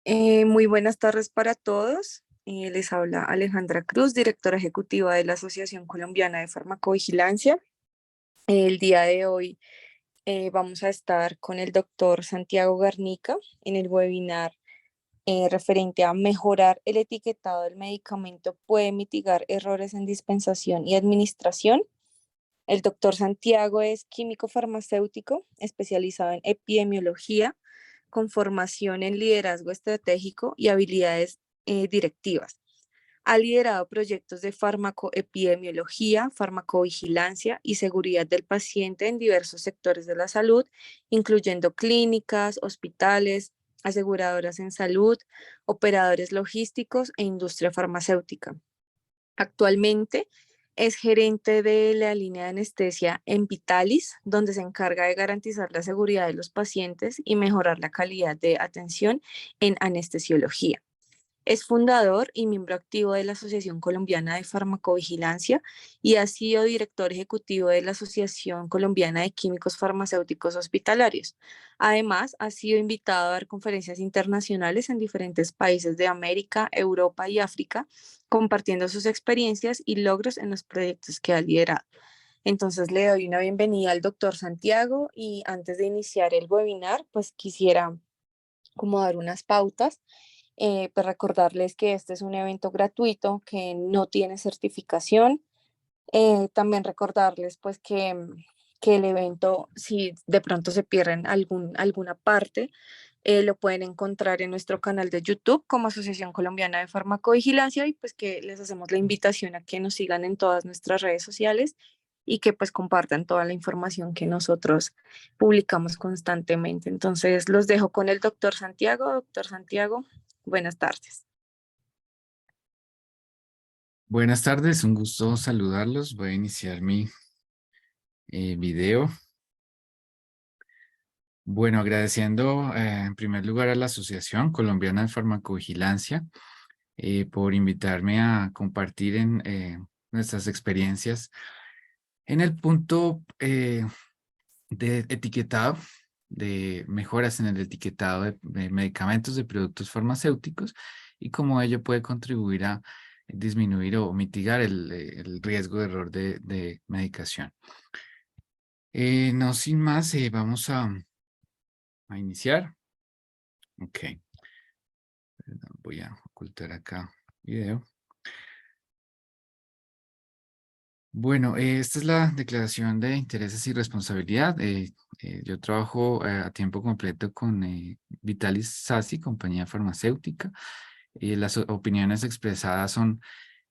Muy buenas tardes para todos. Les habla Alejandra Cruz, directora ejecutiva de la Asociación Colombiana de Farmacovigilancia. El día de hoy vamos a estar con el doctor Santiago Garnica en el webinar referente a mejorar el etiquetado del medicamento puede mitigar errores en dispensación y administración. El doctor Santiago es químico farmacéutico especializado en epidemiología con formación en liderazgo estratégico y habilidades directivas. Ha liderado proyectos de farmacoepidemiología, farmacovigilancia y seguridad del paciente en diversos sectores de la salud, incluyendo clínicas, hospitales, aseguradoras en salud, operadores logísticos e industria farmacéutica. Actualmente es gerente de la línea de anestesia en Vitalis, donde se encarga de garantizar la seguridad de los pacientes y mejorar la calidad de atención en anestesiología. Es fundador y miembro activo de la Asociación Colombiana de Farmacovigilancia y ha sido director ejecutivo de la Asociación Colombiana de Químicos Farmacéuticos Hospitalarios. Además, ha sido invitado a dar conferencias internacionales en diferentes países de América, Europa y África, compartiendo sus experiencias y logros en los proyectos que ha liderado. Entonces le doy una bienvenida al doctor Santiago y antes de iniciar el webinar, pues quisiera como dar unas pautas, pues recordarles que este es un evento gratuito que no tiene certificación. También recordarles pues que el evento, si de pronto se pierden alguna parte, lo pueden encontrar en nuestro canal de YouTube como Asociación Colombiana de Farmacovigilancia y pues que les hacemos la invitación a que nos sigan en todas nuestras redes sociales y que pues compartan toda la información que nosotros publicamos constantemente. Entonces los dejo con el doctor Santiago. Doctor Santiago, buenas tardes. Buenas tardes, un gusto saludarlos. Voy a iniciar mi video. Bueno, agradeciendo en primer lugar a la Asociación Colombiana de Farmacovigilancia por invitarme a compartir en nuestras experiencias en el punto de etiquetado, de mejoras en el etiquetado de medicamentos, de productos farmacéuticos y cómo ello puede contribuir a disminuir o mitigar el riesgo de error de medicación. No, sin más, vamos a iniciar. Ok, perdón, voy a ocultar acá video. Bueno, esta es la declaración de intereses y responsabilidad. Yo trabajo a tiempo completo con Vitalis Sassi, compañía farmacéutica. Las opiniones expresadas son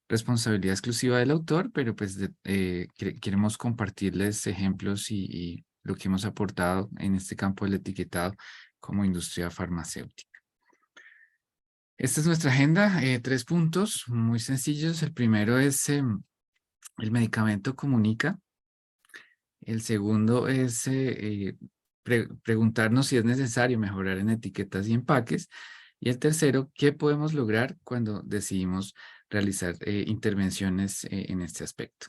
responsabilidad exclusiva del autor, pero pues queremos compartirles ejemplos y lo que hemos aportado en este campo del etiquetado como industria farmacéutica. Esta es nuestra agenda, 3 puntos muy sencillos. El primero es el medicamento comunica. El segundo es preguntarnos si es necesario mejorar en etiquetas y empaques. Y el tercero, ¿qué podemos lograr cuando decidimos realizar intervenciones en este aspecto?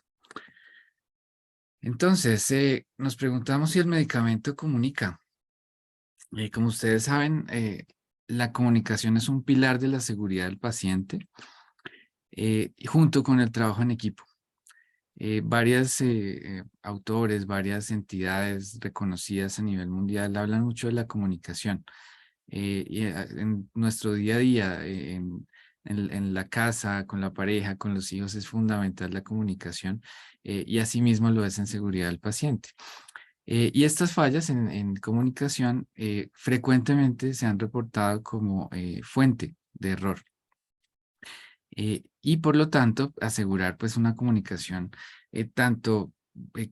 Entonces, nos preguntamos si el medicamento comunica. Como ustedes saben, la comunicación es un pilar de la seguridad del paciente junto con el trabajo en equipo. Varios autores, varias entidades reconocidas a nivel mundial hablan mucho de la comunicación. En nuestro día a día, en la casa, con la pareja, con los hijos, es fundamental la comunicación y asimismo lo es en seguridad del paciente. Y estas fallas en comunicación frecuentemente se han reportado como fuente de error. Y por lo tanto, asegurar pues una comunicación tanto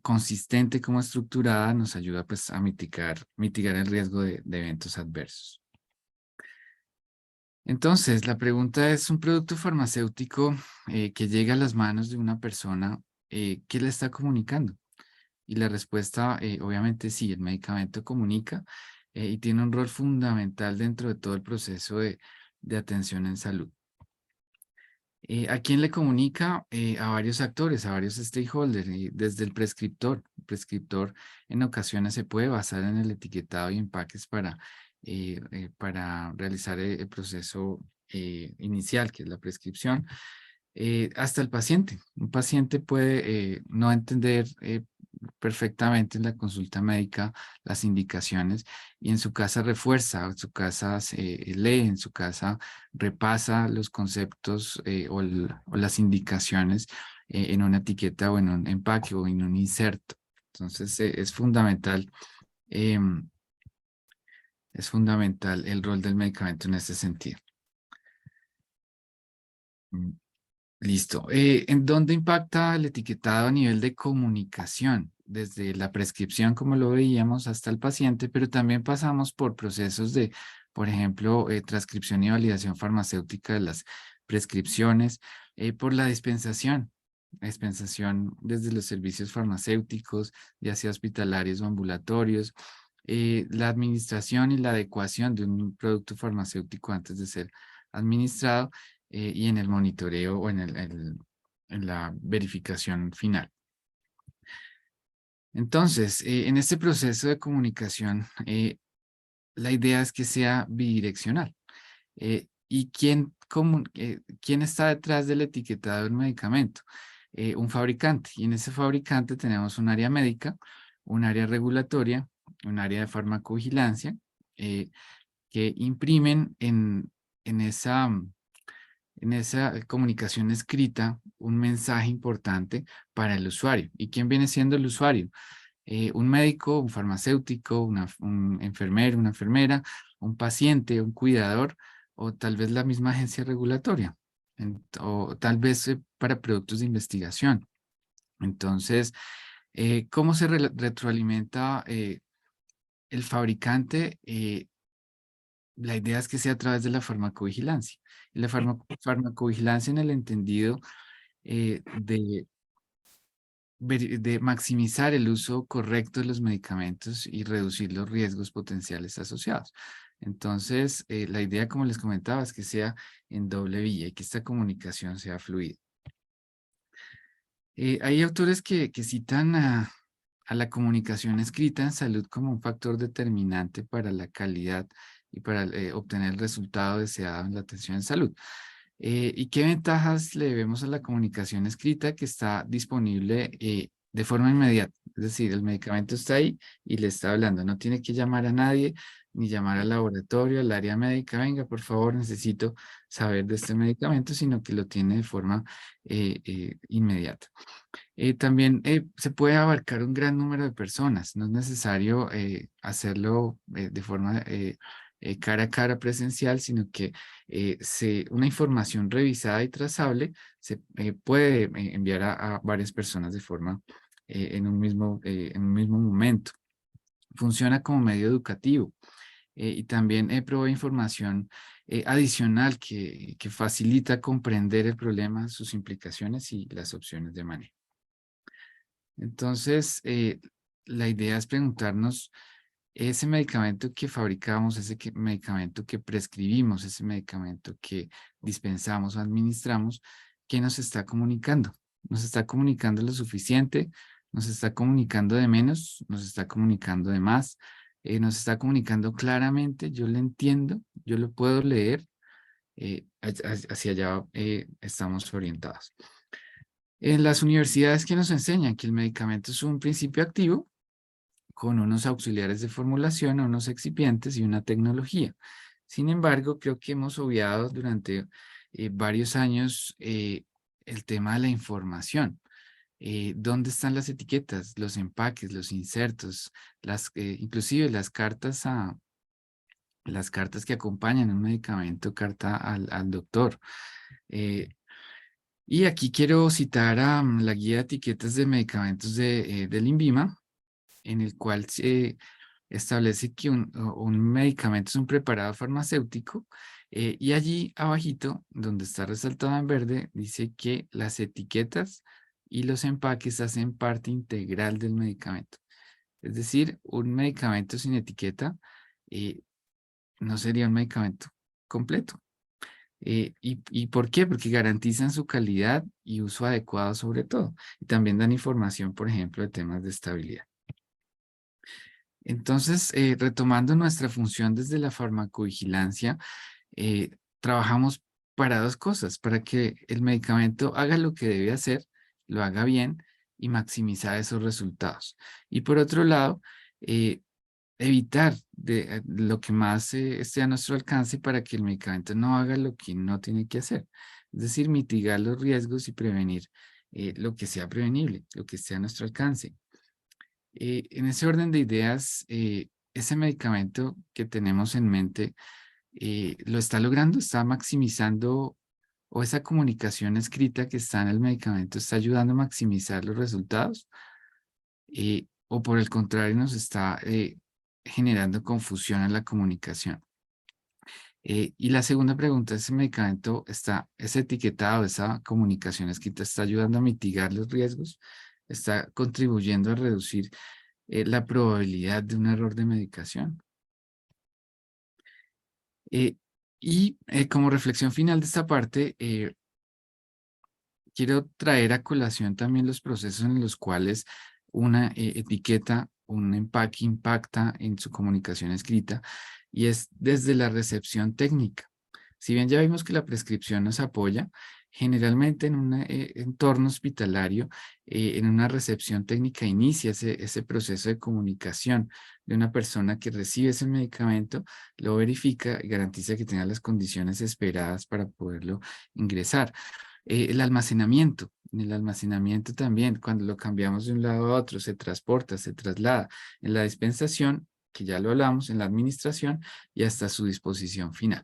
consistente como estructurada nos ayuda pues a mitigar el riesgo de eventos adversos. Entonces, la pregunta es, ¿un producto farmacéutico que llega a las manos de una persona, qué le está comunicando? Y la respuesta, obviamente sí, el medicamento comunica y tiene un rol fundamental dentro de todo el proceso de atención en salud. ¿A quién le comunica? A varios actores, a varios stakeholders, desde el prescriptor. El prescriptor en ocasiones se puede basar en el etiquetado y empaques para para realizar el proceso inicial, que es la prescripción, hasta el paciente. Un paciente puede no entender perfectamente en la consulta médica las indicaciones y en su casa refuerza, en su casa lee, en su casa repasa los conceptos o las indicaciones en una etiqueta o en un empaque o en un inserto. Entonces em, es fundamental el rol del medicamento en este sentido. Mm, Listo. ¿En dónde impacta el etiquetado a nivel de comunicación? Desde la prescripción, como lo veíamos, hasta el paciente, pero también pasamos por procesos de, por ejemplo, transcripción y validación farmacéutica de las prescripciones, por la dispensación desde los servicios farmacéuticos, ya sea hospitalarios o ambulatorios, la administración y la adecuación de un producto farmacéutico antes de ser administrado y en el monitoreo o en la verificación final. Entonces, en este proceso de comunicación, la idea es que sea bidireccional. ¿Y quién está detrás del etiquetado del medicamento? Un fabricante. Y en ese fabricante tenemos un área médica, un área regulatoria, un área de farmacovigilancia, que imprimen en esa comunicación escrita un mensaje importante para el usuario. ¿Y quién viene siendo el usuario? Un médico, un farmacéutico, un enfermero, una enfermera, un paciente, un cuidador o tal vez la misma agencia regulatoria o tal vez para productos de investigación. Entonces, ¿cómo se retroalimenta el fabricante? La idea es que sea a través de la farmacovigilancia. Y la farmacovigilancia en el entendido de maximizar el uso correcto de los medicamentos y reducir los riesgos potenciales asociados. Entonces, la idea, como les comentaba, es que sea en doble vía y que esta comunicación sea fluida. Hay autores que citan a la comunicación escrita en salud como un factor determinante para la calidad y para obtener el resultado deseado en la atención en salud. ¿Y qué ventajas le vemos a la comunicación escrita que está disponible de forma inmediata? Es decir, el medicamento está ahí y le está hablando. No tiene que llamar a nadie, ni llamar al laboratorio, al área médica. Venga, por favor, necesito saber de este medicamento, sino que lo tiene de forma inmediata. También se puede abarcar un gran número de personas. No es necesario hacerlo de forma cara a cara presencial, sino que una información revisada y trazable se puede enviar a varias personas de forma en un mismo momento. Funciona como medio educativo y también provee información adicional que facilita comprender el problema, sus implicaciones y las opciones de manejo. Entonces, la idea es preguntarnos, ese medicamento que fabricamos, medicamento que prescribimos, ese medicamento que dispensamos o administramos, ¿qué nos está comunicando? ¿Nos está comunicando lo suficiente? ¿Nos está comunicando de menos? ¿Nos está comunicando de más? ¿Nos está comunicando claramente? Yo lo entiendo, yo lo puedo leer. Hacia allá estamos orientados. En las universidades que nos enseñan que el medicamento es un principio activo con unos auxiliares de formulación, unos excipientes y una tecnología. Sin embargo, creo que hemos obviado durante varios años el tema de la información. ¿Dónde están las etiquetas, los empaques, los insertos, inclusive las cartas que acompañan un medicamento, carta al doctor? Eh, y aquí quiero citar a la guía de etiquetas de medicamentos del INVIMA, en el cual se establece que un medicamento es un preparado farmacéutico y allí abajito, donde está resaltado en verde, dice que las etiquetas y los empaques hacen parte integral del medicamento. Es decir, un medicamento sin etiqueta eh, no sería un medicamento completo. ¿Y por qué? Porque garantizan su calidad y uso adecuado sobre todo. Y también dan información, por ejemplo, de temas de estabilidad. Entonces, retomando nuestra función desde la farmacovigilancia, trabajamos para dos cosas, para que el medicamento haga lo que debe hacer, lo haga bien y maximizar esos resultados. Y por otro lado, eh, evitar lo que más esté a nuestro alcance para que el medicamento no haga lo que no tiene que hacer. Es decir, mitigar los riesgos y prevenir lo que sea prevenible, lo que esté a nuestro alcance. En ese orden de ideas, ese medicamento que tenemos en mente lo está logrando, está maximizando, o esa comunicación escrita que está en el medicamento está ayudando a maximizar los resultados, o por el contrario nos está generando confusión en la comunicación. Y la segunda pregunta, ¿ese medicamento está, ese etiquetado, esa comunicación escrita está ayudando a mitigar los riesgos? ¿Está contribuyendo a reducir la probabilidad de un error de medicación? Eh, como reflexión final de esta parte, quiero traer a colación también los procesos en los cuales una etiqueta, un empaque impacta en su comunicación escrita, y es desde la recepción técnica. Si bien ya vimos que la prescripción nos apoya, generalmente en un entorno hospitalario, en una recepción técnica inicia ese proceso de comunicación de una persona que recibe ese medicamento, lo verifica y garantiza que tenga las condiciones esperadas para poderlo ingresar. En el almacenamiento también, cuando lo cambiamos de un lado a otro, se transporta, se traslada. En la dispensación, que ya lo hablamos, en la administración y hasta su disposición final.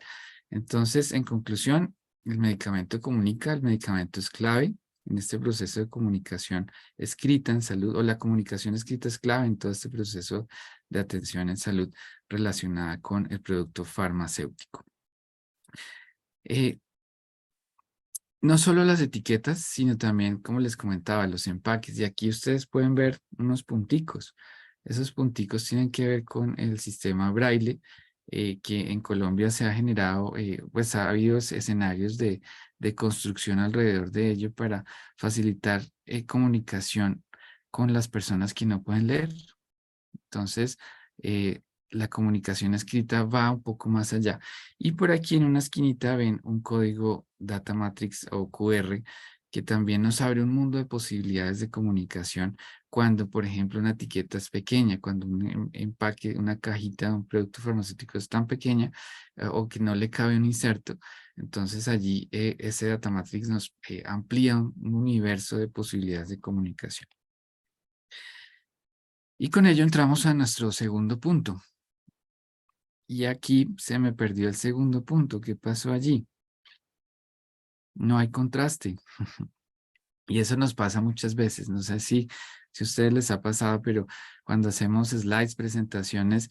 Entonces, en conclusión, el medicamento comunica, el medicamento es clave en este proceso de comunicación escrita en salud, o la comunicación escrita es clave en todo este proceso de atención en salud relacionada con el producto farmacéutico. Eh, No solo las etiquetas, sino también, como les comentaba, los empaques. Y aquí ustedes pueden ver unos punticos. Esos punticos tienen que ver con el sistema Braille, que en Colombia se ha generado, pues ha habido escenarios de construcción alrededor de ello para facilitar comunicación con las personas que no pueden leer. Entonces, la comunicación escrita va un poco más allá. Y por aquí en una esquinita ven un código Data Matrix o QR que también nos abre un mundo de posibilidades de comunicación cuando, por ejemplo, una etiqueta es pequeña, cuando un empaque, una cajita de un producto farmacéutico es tan pequeña o que no le cabe un inserto. Entonces allí ese Data Matrix nos amplía un universo de posibilidades de comunicación. Y con ello entramos a nuestro segundo punto. Y aquí se me perdió el segundo punto. ¿Qué pasó allí? No hay contraste. Y eso nos pasa muchas veces. No sé si a ustedes les ha pasado, pero cuando hacemos slides, presentaciones,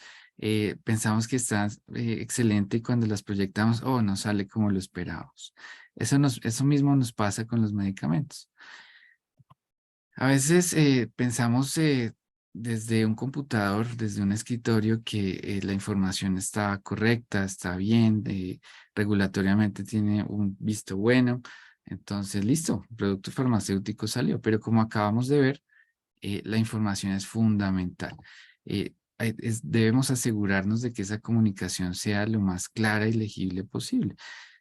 pensamos que está excelente y cuando las proyectamos, oh, no sale como lo esperábamos. Eso mismo nos pasa con los medicamentos. A veces pensamos desde un computador, desde un escritorio, que la información está correcta, está bien, regulatoriamente tiene un visto bueno. Entonces, listo, el producto farmacéutico salió. Pero como acabamos de ver, la información es fundamental. Debemos asegurarnos de que esa comunicación sea lo más clara y legible posible.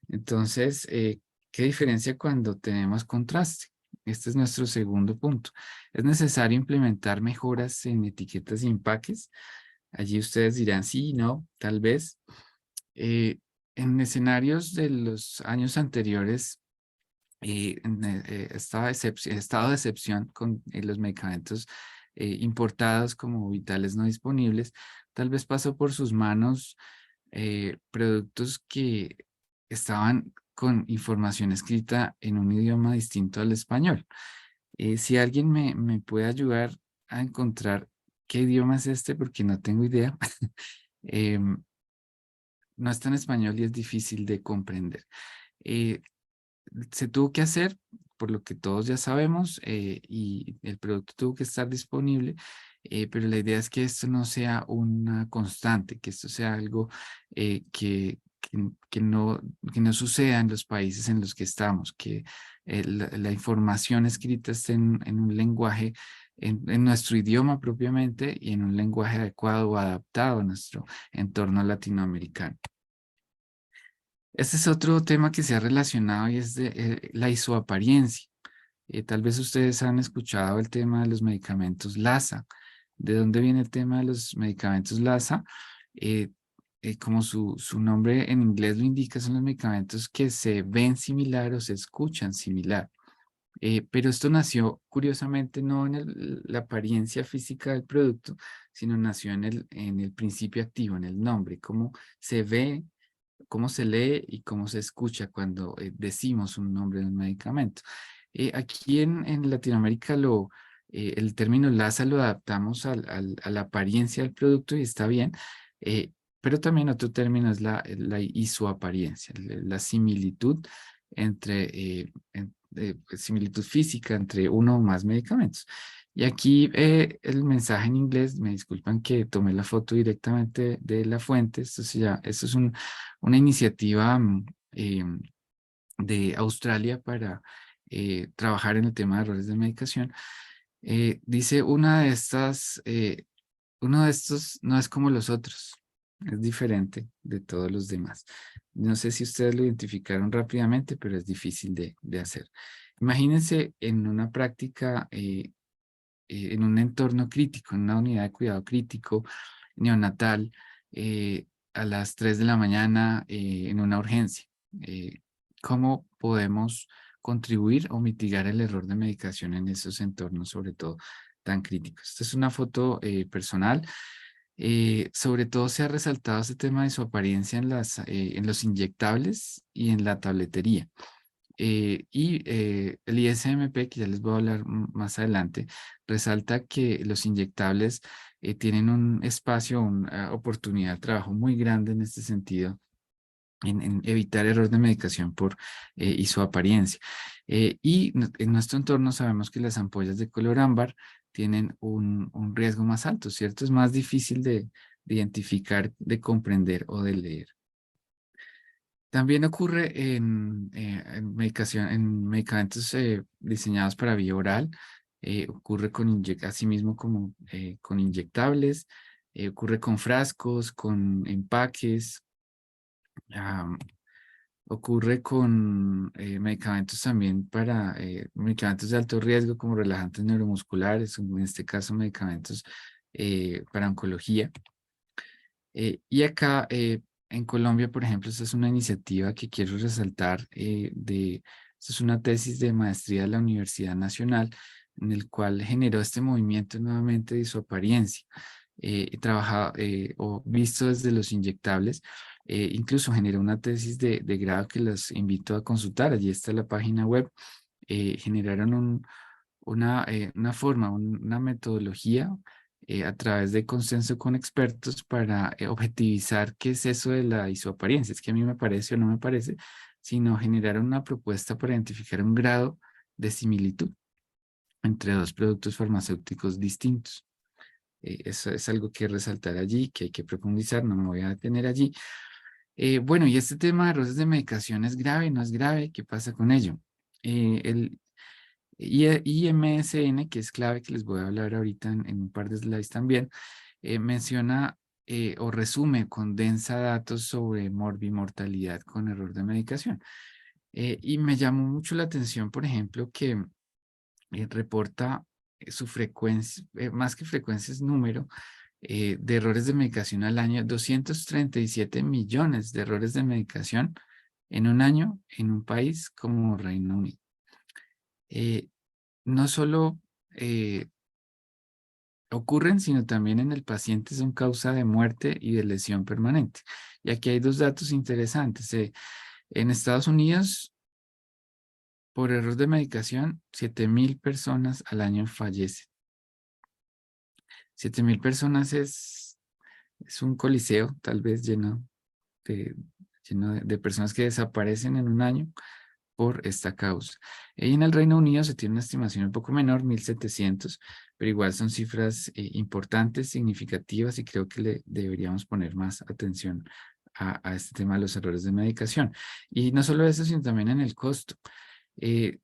Entonces, ¿qué diferencia cuando tenemos contraste? Este es nuestro segundo punto. Es necesario implementar mejoras en etiquetas y empaques. Allí ustedes dirán, sí, no, tal vez. Eh, en escenarios de los años anteriores, estado de excepción con los medicamentos importados como vitales no disponibles, tal vez pasó por sus manos productos que estaban con información escrita en un idioma distinto al español. Si alguien me puede ayudar a encontrar qué idioma es este, porque no tengo idea, em, no está en español y es difícil de comprender. Eh, Se tuvo que hacer, por lo que todos ya sabemos, y el producto tuvo que estar disponible, pero la idea es que esto no sea una constante, que esto sea algo que no suceda en los países en los que estamos, que la información escrita esté en un lenguaje en nuestro idioma propiamente y en un lenguaje adecuado o adaptado a nuestro entorno latinoamericano. Este es otro tema que se ha relacionado y es de la isoapariencia. Tal vez ustedes han escuchado el tema de los medicamentos LASA. ¿De dónde viene el tema de los medicamentos LASA? Eh, como su nombre en inglés lo indica, son los medicamentos que se ven similar o se escuchan similar. Pero esto nació curiosamente no en la apariencia física del producto, sino nació en el principio activo, en el nombre, cómo se ve, cómo se lee y cómo se escucha cuando decimos un nombre de un medicamento. Aquí en Latinoamérica el término LASA lo adaptamos a la apariencia del producto y está bien, eh, pero también otro término es la isoapariencia, la similitud pues, similitud física entre uno o más medicamentos. Y aquí el mensaje en inglés, me disculpan que tomé la foto directamente de la fuente, esto es una iniciativa de Australia para trabajar en el tema de errores de medicación. Dice uno de estos no es como los otros, es diferente de todos los demás. No sé si ustedes lo identificaron rápidamente, pero es difícil de hacer. Imagínense en una práctica, en un entorno crítico, en una unidad de cuidado crítico, neonatal, a las 3 de la mañana en una urgencia. ¿Cómo podemos contribuir o mitigar el error de medicación en esos entornos, sobre todo tan críticos? Esta es una foto personal. Sobre todo se ha resaltado este tema de su apariencia en los inyectables y en la tabletería. El ISMP, que ya les voy a hablar más adelante, resalta que los inyectables tienen un espacio, una oportunidad de trabajo muy grande en este sentido, en evitar error de medicación y su apariencia. En nuestro entorno sabemos que las ampollas de color ámbar tienen un riesgo más alto, ¿cierto? Es más difícil de identificar, de comprender o de leer. También ocurre en medicamentos diseñados para vía oral, ocurre asimismo como con inyectables, ocurre con frascos, con empaques, am, ocurre con medicamentos también para medicamentos de alto riesgo como relajantes neuromusculares, en este caso medicamentos para oncología. Y acá en Colombia, por ejemplo, esta es una iniciativa que quiero resaltar esta es una tesis de maestría de la Universidad Nacional en el cual generó este movimiento nuevamente de su apariencia, trabajado o visto desde los inyectables, incluso generó una tesis de grado que los invito a consultar, allí está la página web, generaron una forma, una metodología a través de consenso con expertos para objetivizar qué es eso de la isoaparencia. Es que a mí me parece o no me parece, sino generar una propuesta para identificar un grado de similitud entre dos productos farmacéuticos distintos. Eso es algo que resaltar allí, que hay que profundizar, no me voy a detener allí. Bueno, y este tema de errores de medicación es grave, no es grave, ¿qué pasa con ello? El IMSN, que es clave, que les voy a hablar ahorita en un par de slides también, menciona o resume, condensa datos sobre morbimortalidad con error de medicación. Y me llamó mucho la atención, por ejemplo, que reporta su frecuencia, más que frecuencia es número, de errores de medicación al año, 237 millones de errores de medicación en un año en un país como Reino Unido. No solo ocurren, sino también en el paciente son causa de muerte y de lesión permanente. Y aquí hay dos datos interesantes. En Estados Unidos, por error de medicación, 7,000 personas al año fallecen. 7,000 personas es un coliseo, tal vez de, lleno de personas que desaparecen en un año por esta causa. Y en el Reino Unido se tiene una estimación un poco menor, 1,700, pero igual son cifras importantes, significativas y creo que le deberíamos poner más atención a este tema de los errores de medicación. Y no solo eso, sino también en el costo.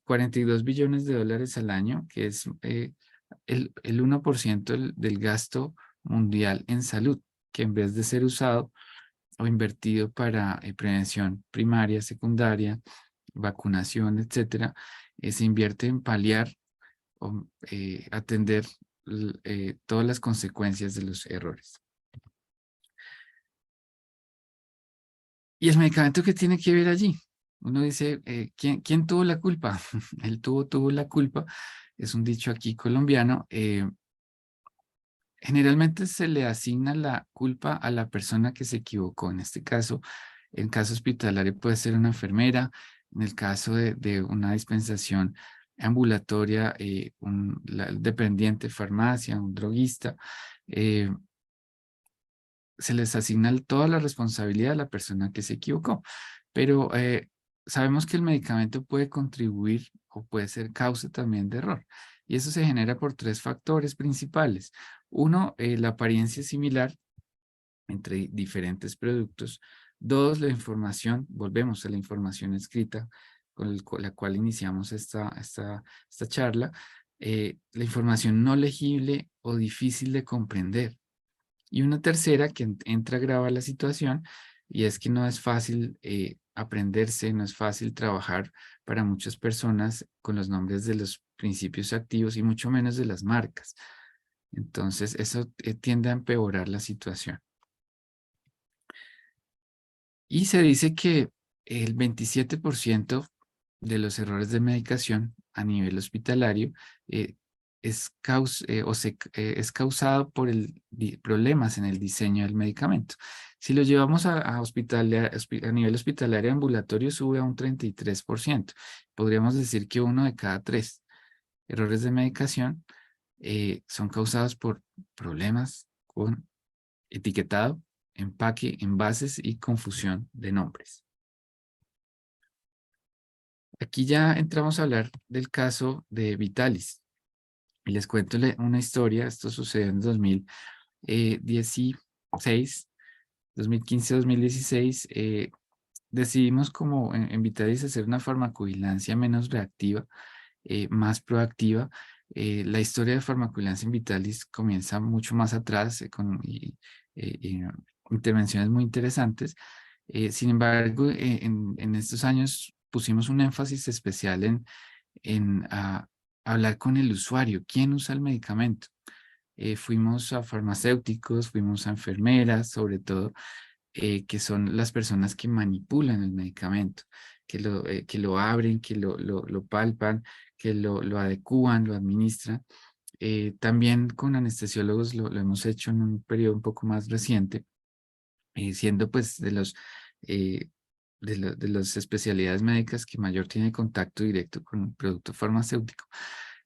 42 billones de dólares al año, que es el 1% del gasto mundial en salud, que en vez de ser usado o invertido para prevención primaria, secundaria, vacunación, etcétera, se invierte en paliar o atender todas las consecuencias de los errores. ¿Y el medicamento qué tiene que ver allí? Uno dice, ¿quién tuvo la culpa? El tuvo la culpa. Es un dicho aquí colombiano. Generalmente se le asigna la culpa a la persona que se equivocó. En este caso, en caso hospitalario puede ser una enfermera. En el caso de una dispensación ambulatoria, el dependiente de farmacia, un droguista, eh, se les asigna toda la responsabilidad a la persona que se equivocó. Pero sabemos que el medicamento puede contribuir o puede ser causa también de error. Y eso se genera por tres factores principales. Uno, la apariencia similar entre diferentes productos. Dos, la información, volvemos a la información escrita con la cual iniciamos esta charla. La información no legible o difícil de comprender. Y una tercera que entra a grabar la situación, y es que no es fácil aprenderse, no es fácil trabajar para muchas personas con los nombres de los principios activos y mucho menos de las marcas. Entonces, eso tiende a empeorar la situación. Y se dice que el 27% de los errores de medicación a nivel hospitalario es causado por problemas en el diseño del medicamento. Si lo llevamos a nivel hospitalario ambulatorio, sube a un 33%. Podríamos decir que uno de cada tres errores de medicación son causados por problemas con etiquetado, empaque, envases y confusión de nombres. Aquí ya entramos a hablar del caso de Vitalis. Y les cuento una historia. Esto sucedió en 2016, 2015-2016. Decidimos como en Vitalis hacer una farmacovigilancia menos reactiva, más proactiva. La historia de farmacovigilancia en Vitalis comienza mucho más atrás con intervenciones muy interesantes. Sin embargo, en estos años pusimos un énfasis especial en hablar con el usuario, quién usa el medicamento. Fuimos a farmacéuticos, fuimos a enfermeras, sobre todo, que son las personas que manipulan el medicamento, que lo abren, que lo palpan, que lo adecúan, lo administran. También con anestesiólogos lo hemos hecho en un periodo un poco más reciente, siendo pues eh, de las especialidades médicas que mayor tiene contacto directo con el producto farmacéutico.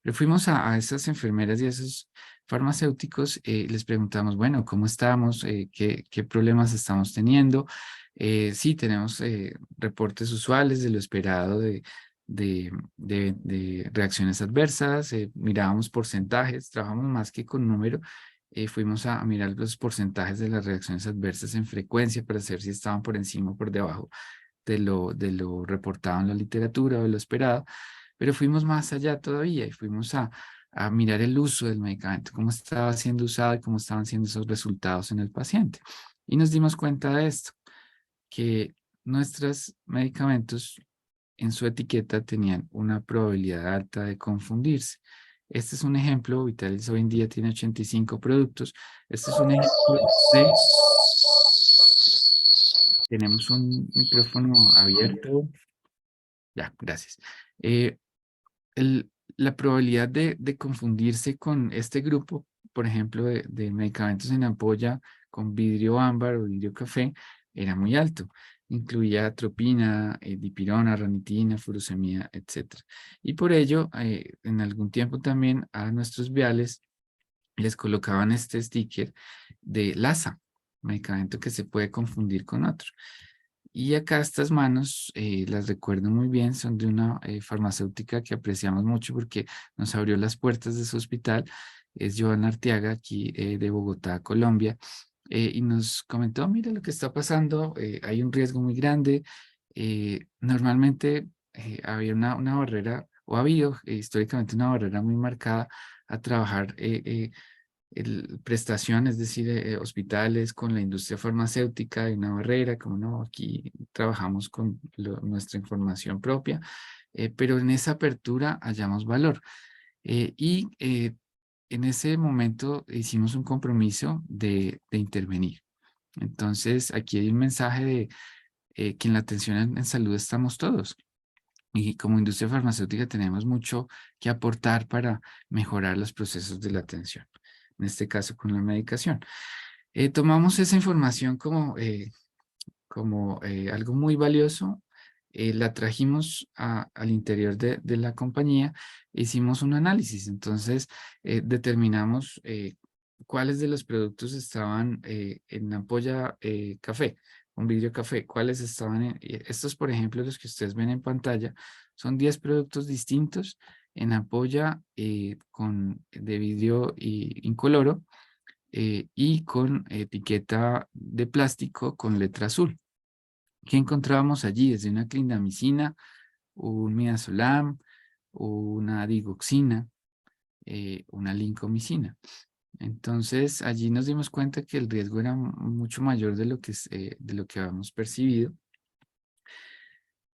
Pero fuimos a esas enfermeras y a esos farmacéuticos, les preguntamos, bueno, ¿cómo estamos? ¿Qué problemas estamos teniendo? Sí, tenemos reportes usuales de lo esperado de reacciones adversas, mirábamos porcentajes, trabajamos más que con número, fuimos a mirar los porcentajes de las reacciones adversas en frecuencia para saber si estaban por encima o por debajo de lo reportado en la literatura o de lo esperado, pero fuimos más allá todavía y fuimos a mirar el uso del medicamento, cómo estaba siendo usado y cómo estaban siendo esos resultados en el paciente. Y nos dimos cuenta de esto, que nuestros medicamentos en su etiqueta tenían una probabilidad alta de confundirse. Este es un ejemplo. Vitalis hoy en día tiene 85 productos. Este es un ejemplo de... Tenemos un micrófono abierto. Ya, gracias. Eh, la probabilidad de confundirse con este grupo, por ejemplo, de medicamentos en ampolla con vidrio ámbar o vidrio café, era muy alto. Incluía atropina, dipirona, ranitina, furosemida, etc. Y por ello, en algún tiempo también a nuestros viales les colocaban este sticker de LASA, medicamento que se puede confundir con otro. Y acá estas manos, las recuerdo muy bien, son de una farmacéutica que apreciamos mucho porque nos abrió las puertas de su hospital. Es Joana Arteaga, aquí de Bogotá, Colombia, y nos comentó, mira lo que está pasando, hay un riesgo muy grande. Normalmente había una barrera, o ha habido históricamente una barrera muy marcada a trabajar prestación, es decir, hospitales con la industria farmacéutica de una barrera, como no, aquí trabajamos con nuestra información propia, pero en esa apertura hallamos valor. En ese momento hicimos un compromiso de intervenir. Entonces, aquí hay un mensaje de que en la atención en salud estamos todos. Y como industria farmacéutica tenemos mucho que aportar para mejorar los procesos de la atención, en este caso con la medicación. Tomamos esa información como algo muy valioso, la trajimos al interior de la compañía, hicimos un análisis, entonces determinamos cuáles de los productos estaban en ampolla café, un vidrio café, cuáles estaban estos, por ejemplo, los que ustedes ven en pantalla, son 10 productos distintos en ampolla de vidrio incoloro y con etiqueta de plástico con letra azul. ¿Qué encontrábamos allí? Desde una clindamicina, un midazolam, una digoxina, una lincomicina. Entonces, allí nos dimos cuenta que el riesgo era mucho mayor de lo que habíamos percibido.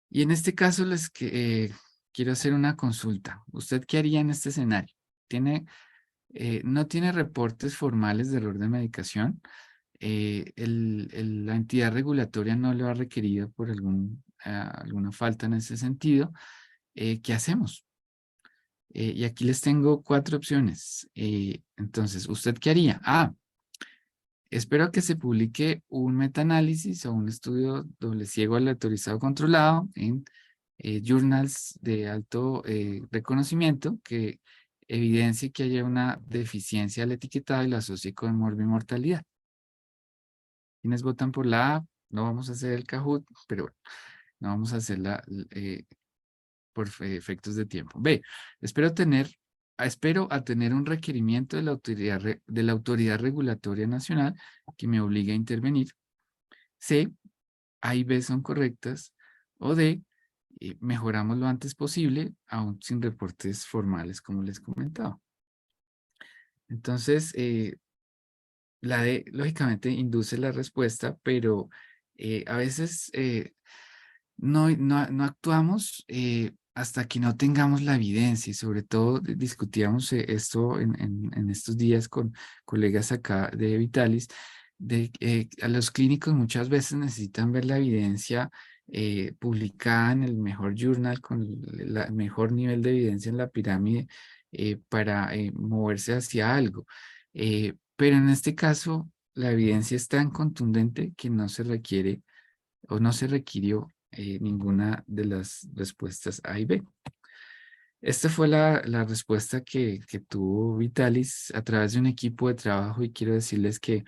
Y en este caso quiero hacer una consulta. ¿Usted qué haría en este escenario? No tiene reportes formales de error de medicación. La entidad regulatoria no lo ha requerido por alguna falta en ese sentido. ¿Qué hacemos? Y aquí les tengo 4 opciones. Entonces, ¿usted qué haría? Espero a que se publique un metaanálisis o un estudio doble ciego aleatorizado controlado en journals de alto reconocimiento que evidencie que haya una deficiencia al etiquetado y lo asocie con morbimortalidad. ¿Quiénes votan por la A? No vamos a hacer el Kahoot, pero bueno, no vamos a hacerla por efectos de tiempo. B, espero a tener un requerimiento de la autoridad regulatoria nacional que me obligue a intervenir. C, A y B son correctas. O D, mejoramos lo antes posible, aún sin reportes formales, como les comentaba. Entonces, la D, lógicamente, induce la respuesta, pero a veces no actuamos hasta que no tengamos la evidencia y sobre todo discutíamos esto en estos días con colegas acá de Vitalis, de a los clínicos muchas veces necesitan ver la evidencia publicada en el mejor journal con el mejor nivel de evidencia en la pirámide para moverse hacia algo. Pero en este caso, la evidencia es tan contundente que no se requiere o no se requirió ninguna de las respuestas A y B. Esta fue la respuesta que tuvo Vitalis a través de un equipo de trabajo y quiero decirles que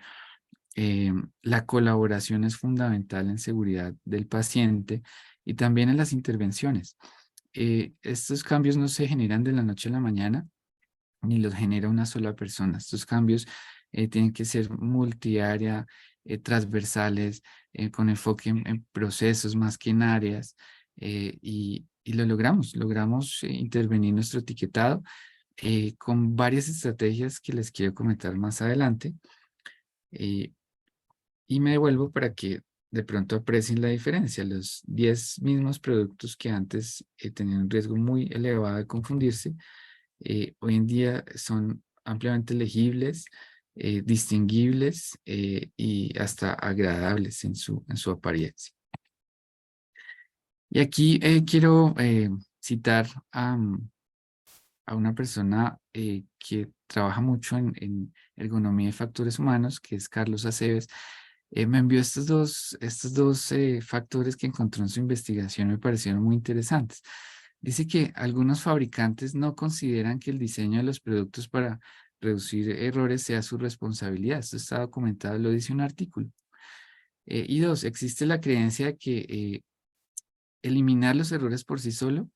la colaboración es fundamental en seguridad del paciente y también en las intervenciones. Estos cambios no se generan de la noche a la mañana, ni los genera una sola persona. Estos cambios tienen que ser multiárea, transversales, con enfoque en procesos más que en áreas, y lo logramos intervenir nuestro etiquetado con varias estrategias que les quiero comentar más adelante. eh, y me devuelvo para que de pronto aprecien la diferencia. Los 10 mismos productos que antes tenían un riesgo muy elevado de confundirse, hoy en día son ampliamente legibles, distinguibles y hasta agradables en su apariencia. Y aquí quiero citar a una persona que trabaja mucho en ergonomía de factores humanos, que es Carlos Aceves. Me envió estos dos factores que encontró en su investigación, me parecieron muy interesantes. Dice que algunos fabricantes no consideran que el diseño de los productos para reducir errores sea su responsabilidad. Esto está documentado, lo dice un artículo. Y dos, existe la creencia de que eliminar los errores por sí solo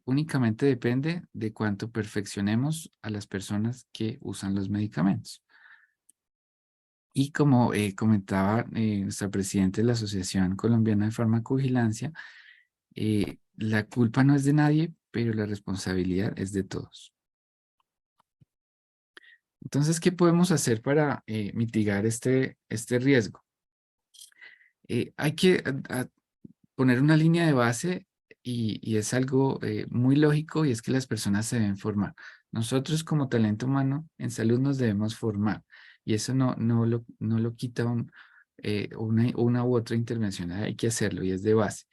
únicamente depende de cuánto perfeccionemos a las personas que usan los medicamentos. Y como comentaba nuestra presidenta de la Asociación Colombiana de Farmacovigilancia, la culpa no es de nadie, pero la responsabilidad es de todos. Entonces, ¿qué podemos hacer para mitigar este riesgo? Hay que poner una línea de base y es algo muy lógico y es que las personas se deben formar. Nosotros como talento humano en salud nos debemos formar y eso no lo quita una u otra intervención, hay que hacerlo y es de base.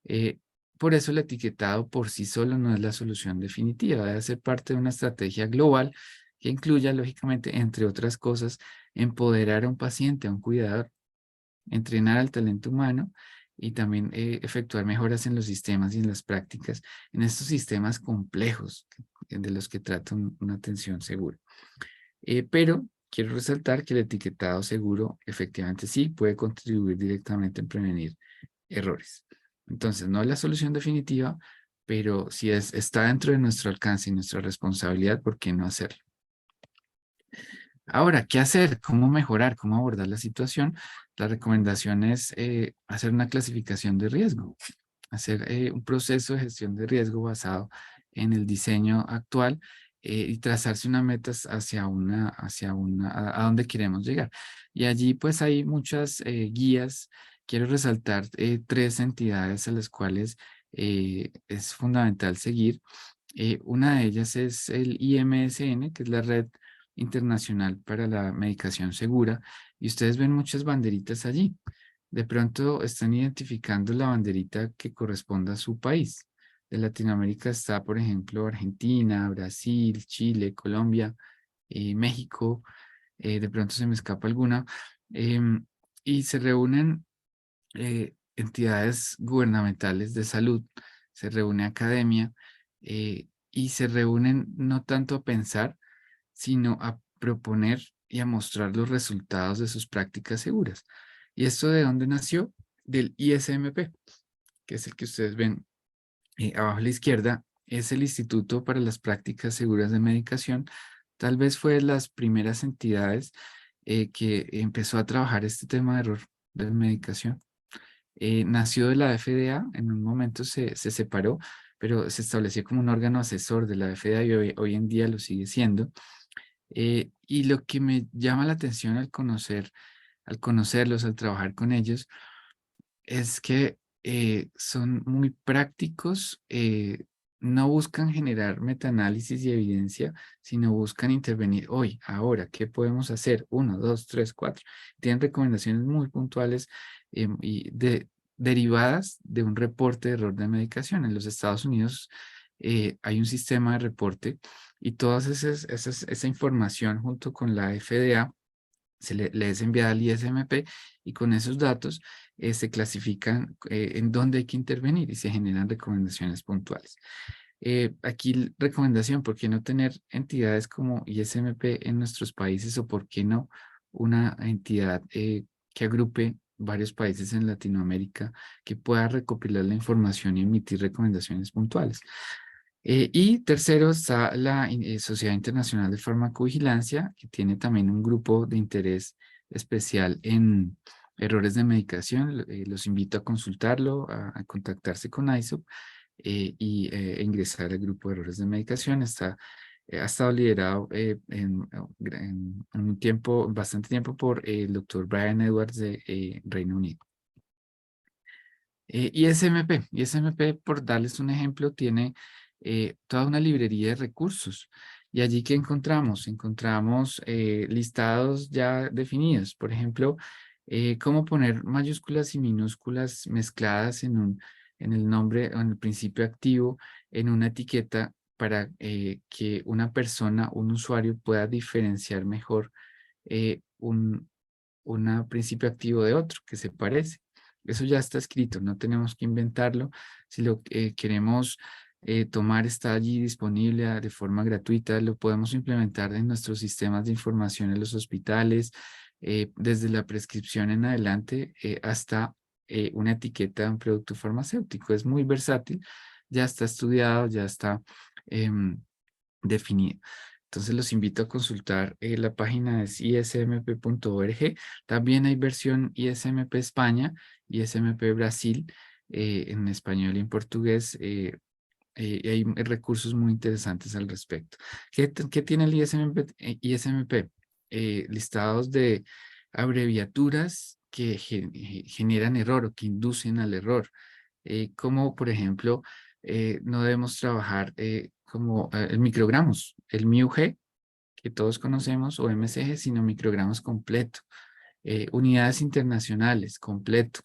Eh, por eso el etiquetado por sí solo no es la solución definitiva, debe ser parte de una estrategia global que incluya, lógicamente, entre otras cosas, empoderar a un paciente, a un cuidador, entrenar al talento humano y también efectuar mejoras en los sistemas y en las prácticas, en estos sistemas complejos de los que trata una atención segura. Pero quiero resaltar que el etiquetado seguro efectivamente sí puede contribuir directamente en prevenir errores. Entonces, no es la solución definitiva, pero si está dentro de nuestro alcance y nuestra responsabilidad, ¿por qué no hacerlo? Ahora, ¿qué hacer? ¿Cómo mejorar? ¿Cómo abordar la situación? La recomendación es hacer una clasificación de riesgo, hacer un proceso de gestión de riesgo basado en el diseño actual y trazarse unas metas a dónde queremos llegar. Y allí pues hay muchas guías. Quiero resaltar tres entidades a las cuales es fundamental seguir. Una de ellas es el IMSN, que es la Red Internacional para la Medicación Segura, y ustedes ven muchas banderitas allí. De pronto están identificando la banderita que corresponda a su país. De Latinoamérica está, por ejemplo, Argentina, Brasil, Chile, Colombia, México, de pronto se me escapa alguna, em, y se reúnen entidades gubernamentales de salud, se reúne academia y se reúnen no tanto a pensar, sino a proponer y a mostrar los resultados de sus prácticas seguras. ¿Y esto de dónde nació? Del ISMP, que es el que ustedes ven abajo a la izquierda, es el Instituto para las Prácticas Seguras de Medicación. Tal vez fue de las primeras entidades que empezó a trabajar este tema de error de medicación. Nació de la FDA, en un momento se separó, pero se estableció como un órgano asesor de la FDA y hoy en día lo sigue siendo. Y lo que me llama la atención al conocerlos, al trabajar con ellos, es que son muy prácticos, no buscan generar metaanálisis y evidencia, sino buscan intervenir hoy, ahora, ¿qué podemos hacer? Uno, dos, tres, cuatro. Tienen recomendaciones muy puntuales derivadas de un reporte de error de medicación. En los Estados Unidos hay un sistema de reporte y toda esa información junto con la FDA le es enviada al ISMP y con esos datos se clasifican en dónde hay que intervenir y se generan recomendaciones puntuales. Aquí recomendación, ¿por qué no tener entidades como ISMP en nuestros países o por qué no una entidad que agrupe varios países en Latinoamérica que pueda recopilar la información y emitir recomendaciones puntuales? Y tercero está la Sociedad Internacional de Farmacovigilancia, que tiene también un grupo de interés especial en errores de medicación. Los invito a consultarlo, a contactarse con ISOP ingresar al grupo de errores de medicación. Ha estado liderado en un tiempo, bastante tiempo por el doctor Brian Edwards de Reino Unido. ISMP, por darles un ejemplo, tiene toda una librería de recursos. Y allí que encontramos, listados ya definidos. Por ejemplo, cómo poner mayúsculas y minúsculas mezcladas en el nombre o en el principio activo en una etiqueta para que una persona, un usuario pueda diferenciar mejor un principio activo de otro que se parece. Eso ya está escrito, no tenemos que inventarlo. Si lo queremos tomar, está allí disponible de forma gratuita, lo podemos implementar en nuestros sistemas de información en los hospitales, desde la prescripción en adelante hasta una etiqueta de un producto farmacéutico. Es muy versátil, ya está estudiado, ya está em, definido. Entonces los invito a consultar la página es ismp.org. También hay versión ISMP España, ISMP Brasil, en español y en portugués. y hay recursos muy interesantes al respecto. ¿Qué tiene el ISMP? ISMP? Listados de abreviaturas que generan error o que inducen al error, como por ejemplo, no debemos trabajar como el microgramos, el MIUG, que todos conocemos, o MCG, sino microgramos completo, unidades internacionales completo,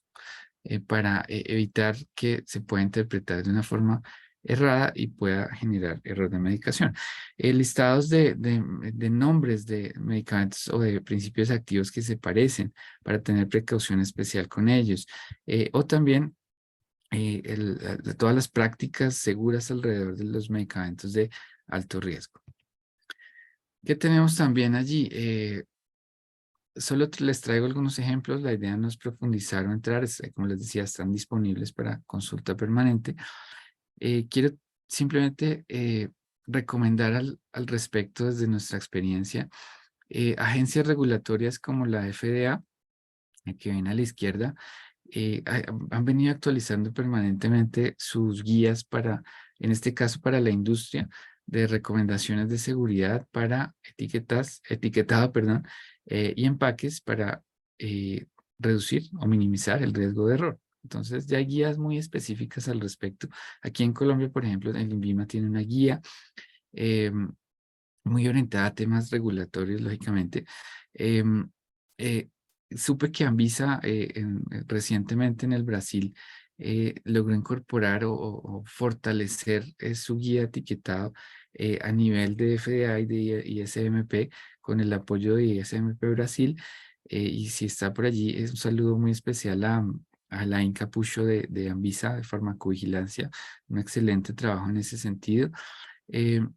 para evitar que se pueda interpretar de una forma errada y pueda generar error de medicación. Listados de nombres de medicamentos o de principios activos que se parecen para tener precaución especial con ellos. O también todas las prácticas seguras alrededor de los medicamentos de alto riesgo. ¿Qué tenemos también allí? Solo les traigo algunos ejemplos. La idea no es profundizar o entrar. Como les decía, están disponibles para consulta permanente. Quiero simplemente recomendar al respecto desde nuestra experiencia agencias regulatorias como la FDA, que ven a la izquierda, han venido actualizando permanentemente sus guías para, en este caso para la industria, de recomendaciones de seguridad para etiquetado, perdón, y empaques para eh, reducir o minimizar el riesgo de error. Entonces ya hay guías muy específicas al respecto. Aquí en Colombia, por ejemplo, el INVIMA tiene una guía muy orientada a temas regulatorios, lógicamente. Em, eh, Supe que Anvisa recientemente en el Brasil logró incorporar o fortalecer su guía de etiquetado a nivel de FDA y de ISMP con el apoyo de ISMP Brasil. Y si está por allí, es un saludo muy especial a Alain Capucho de Anvisa, de Farmacovigilancia. Un excelente trabajo en ese sentido. Em,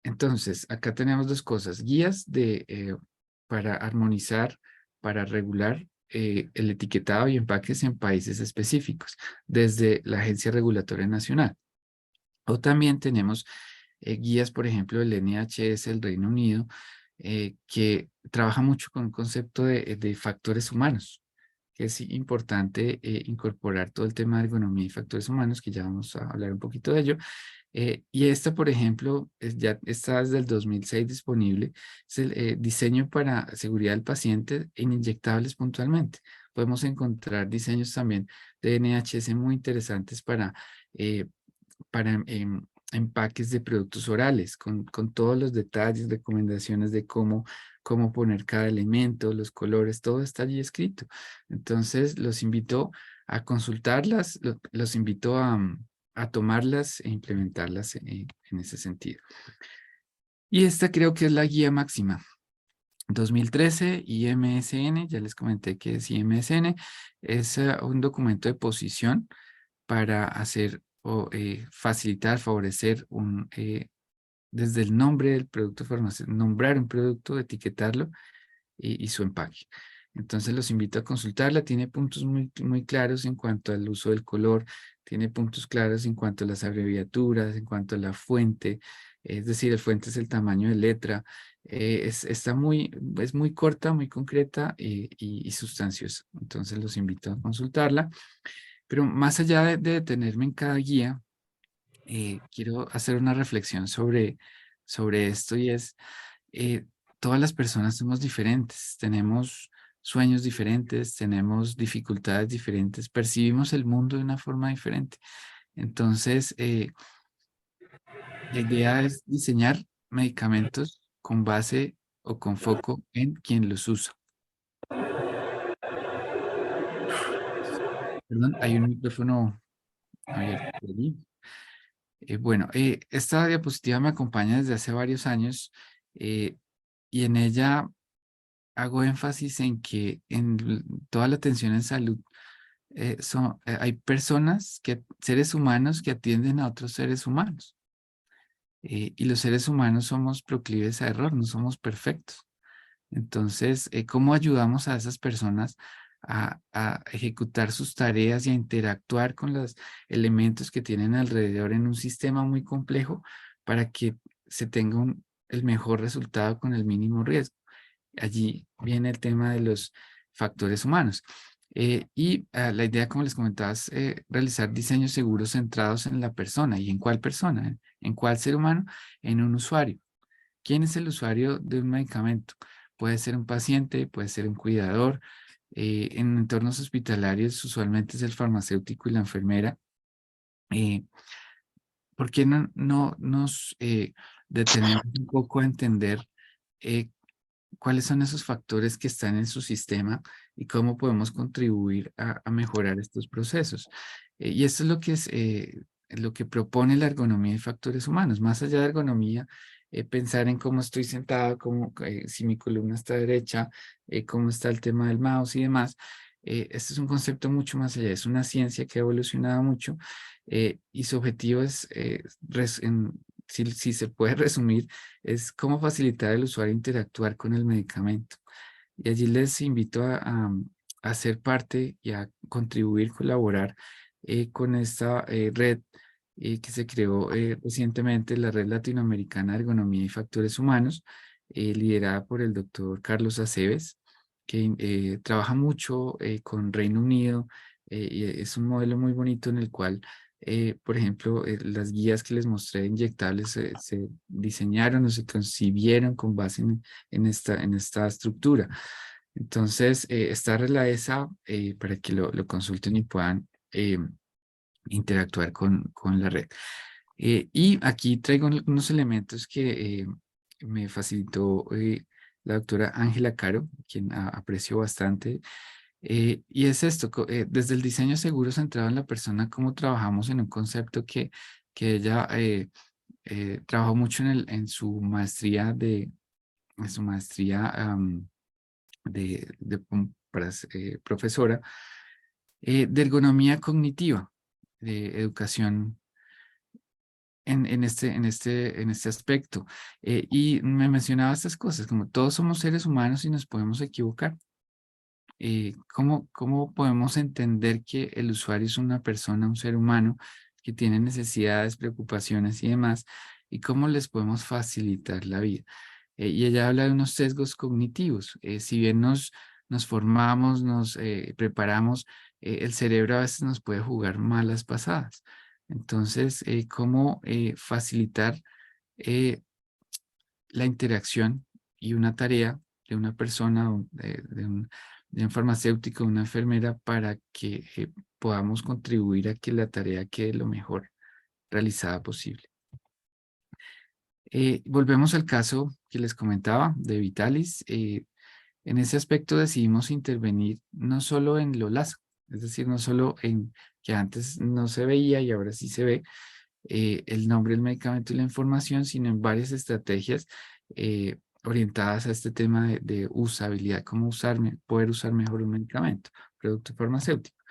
entonces, acá tenemos dos cosas, para armonizar, para regular el etiquetado y empaques en países específicos, desde la Agencia Regulatoria Nacional. O también tenemos guías, por ejemplo, del NHS del Reino Unido, que trabaja mucho con un concepto de factores humanos, que es importante incorporar todo el tema de ergonomía y factores humanos, que ya vamos a hablar un poquito de ello. Y esta, por ejemplo, ya está desde el 2006 disponible, es el diseño para seguridad del paciente en inyectables puntualmente. Podemos encontrar diseños también de NHS muy interesantes eh, para empaques de productos orales, con todos los detalles, recomendaciones de cómo poner cada elemento, los colores, todo está allí escrito. Entonces, los invito a consultarlas, los invito a tomarlas e implementarlas en ese sentido. Y esta creo que es la guía máxima. 2013, IMSN, ya les comenté que es IMSN, es un documento de posición para hacer o facilitar, favorecer desde el nombre del producto farmacéutico, nombrar un producto, etiquetarlo y su empaque. Entonces los invito a consultarla. Tiene puntos muy claros en cuanto al uso del color, tiene puntos claros en cuanto a las abreviaturas, en cuanto a la fuente, es decir, el fuente es el tamaño de letra. Es muy corta, muy concreta y sustanciosa. Entonces los invito a consultarla. Pero más allá de detenerme en cada guía, quiero hacer una reflexión sobre esto y es, eh, todas las personas somos diferentes, tenemos sueños diferentes, tenemos dificultades diferentes, percibimos el mundo de una forma diferente. Entonces, la idea es diseñar medicamentos con base o con foco en quien los usa. Perdón, hay un micrófono abierto por allí. Bueno, esta diapositiva me acompaña desde hace varios años eh, y en ella hago énfasis en que toda la atención en salud hay seres humanos que atienden a otros seres humanos. Y los seres humanos somos proclives a error, no somos perfectos. Entonces, ¿cómo ayudamos a esas personas a ejecutar sus tareas y a interactuar con los elementos que tienen alrededor en un sistema muy complejo para que se tenga el mejor resultado con el mínimo riesgo? Allí viene el tema de los factores humanos. La idea, como les comentaba, es realizar diseños seguros centrados en la persona. ¿Y en cuál persona? ¿En cuál ser humano? En un usuario. ¿Quién es el usuario de un medicamento? Puede ser un paciente, puede ser un cuidador. En entornos hospitalarios usualmente es el farmacéutico y la enfermera. Eh, ¿Por qué no nos detenemos un poco a entender eh, cuáles son esos factores que están en su sistema y cómo podemos contribuir a mejorar estos procesos? Y esto es lo que propone la ergonomía de factores humanos. Más allá de ergonomía, pensar en cómo estoy sentado, si mi columna está derecha, cómo está el tema del mouse y demás. Este es un concepto mucho más allá, es una ciencia que ha evolucionado mucho, y su objetivo es, si se puede resumir, es cómo facilitar al usuario interactuar con el medicamento. Y allí les invito a ser parte y a contribuir, colaborar con esta red que se creó recientemente, la Red Latinoamericana de Ergonomía y Factores Humanos, liderada por el doctor Carlos Aceves, que trabaja mucho con Reino Unido, y es un modelo muy bonito en el cual por ejemplo, las guías que les mostré de inyectables se diseñaron o se concibieron con base en esta estructura. Entonces, esta regla esa para que lo consulten y puedan interactuar con la red. Y aquí traigo unos elementos que me facilitó la doctora Ángela Caro, quien aprecio bastante. Y es esto, desde el diseño seguro centrado en la persona, cómo trabajamos en un concepto que ella trabajó mucho en su maestría para profesora de ergonomía cognitiva, de educación en este aspecto. Y me mencionaba estas cosas, como todos somos seres humanos y nos podemos equivocar. ¿Cómo podemos entender que el usuario es una persona, un ser humano que tiene necesidades, preocupaciones y demás? ¿Y cómo les podemos facilitar la vida? Y ella habla de unos sesgos cognitivos. Si bien nos formamos, nos preparamos, el cerebro a veces nos puede jugar malas pasadas. Entonces, ¿cómo facilitar eh, la interacción y una tarea de una persona, de un farmacéutico, una enfermera, para que podamos contribuir a que la tarea quede lo mejor realizada posible? Volvemos al caso que les comentaba de Vitalis. En ese aspecto decidimos intervenir no solo en lo LASO, es decir, no solo en que antes no se veía y ahora sí se ve el nombre del medicamento y la información, sino en varias estrategias orientadas a este tema de usabilidad, cómo poder usar mejor un medicamento, producto farmacéutico.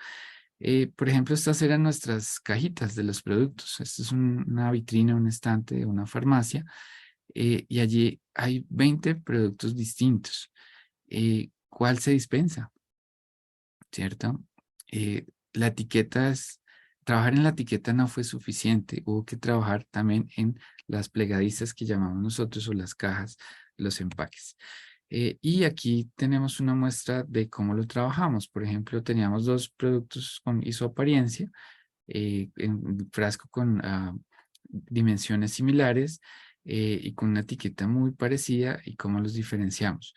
Por ejemplo, estas eran nuestras cajitas de los productos. Esto es una vitrina, un estante de una farmacia, y allí hay 20 productos distintos. ¿Cuál se dispensa? ¿Cierto? La etiqueta trabajar en la etiqueta no fue suficiente, hubo que trabajar también en las plegadizas que llamamos nosotros o las cajas, los empaques. Y aquí tenemos una muestra de cómo lo trabajamos. Por ejemplo, teníamos dos productos con isoaparencia, en un frasco con dimensiones similares y con una etiqueta muy parecida y cómo los diferenciamos.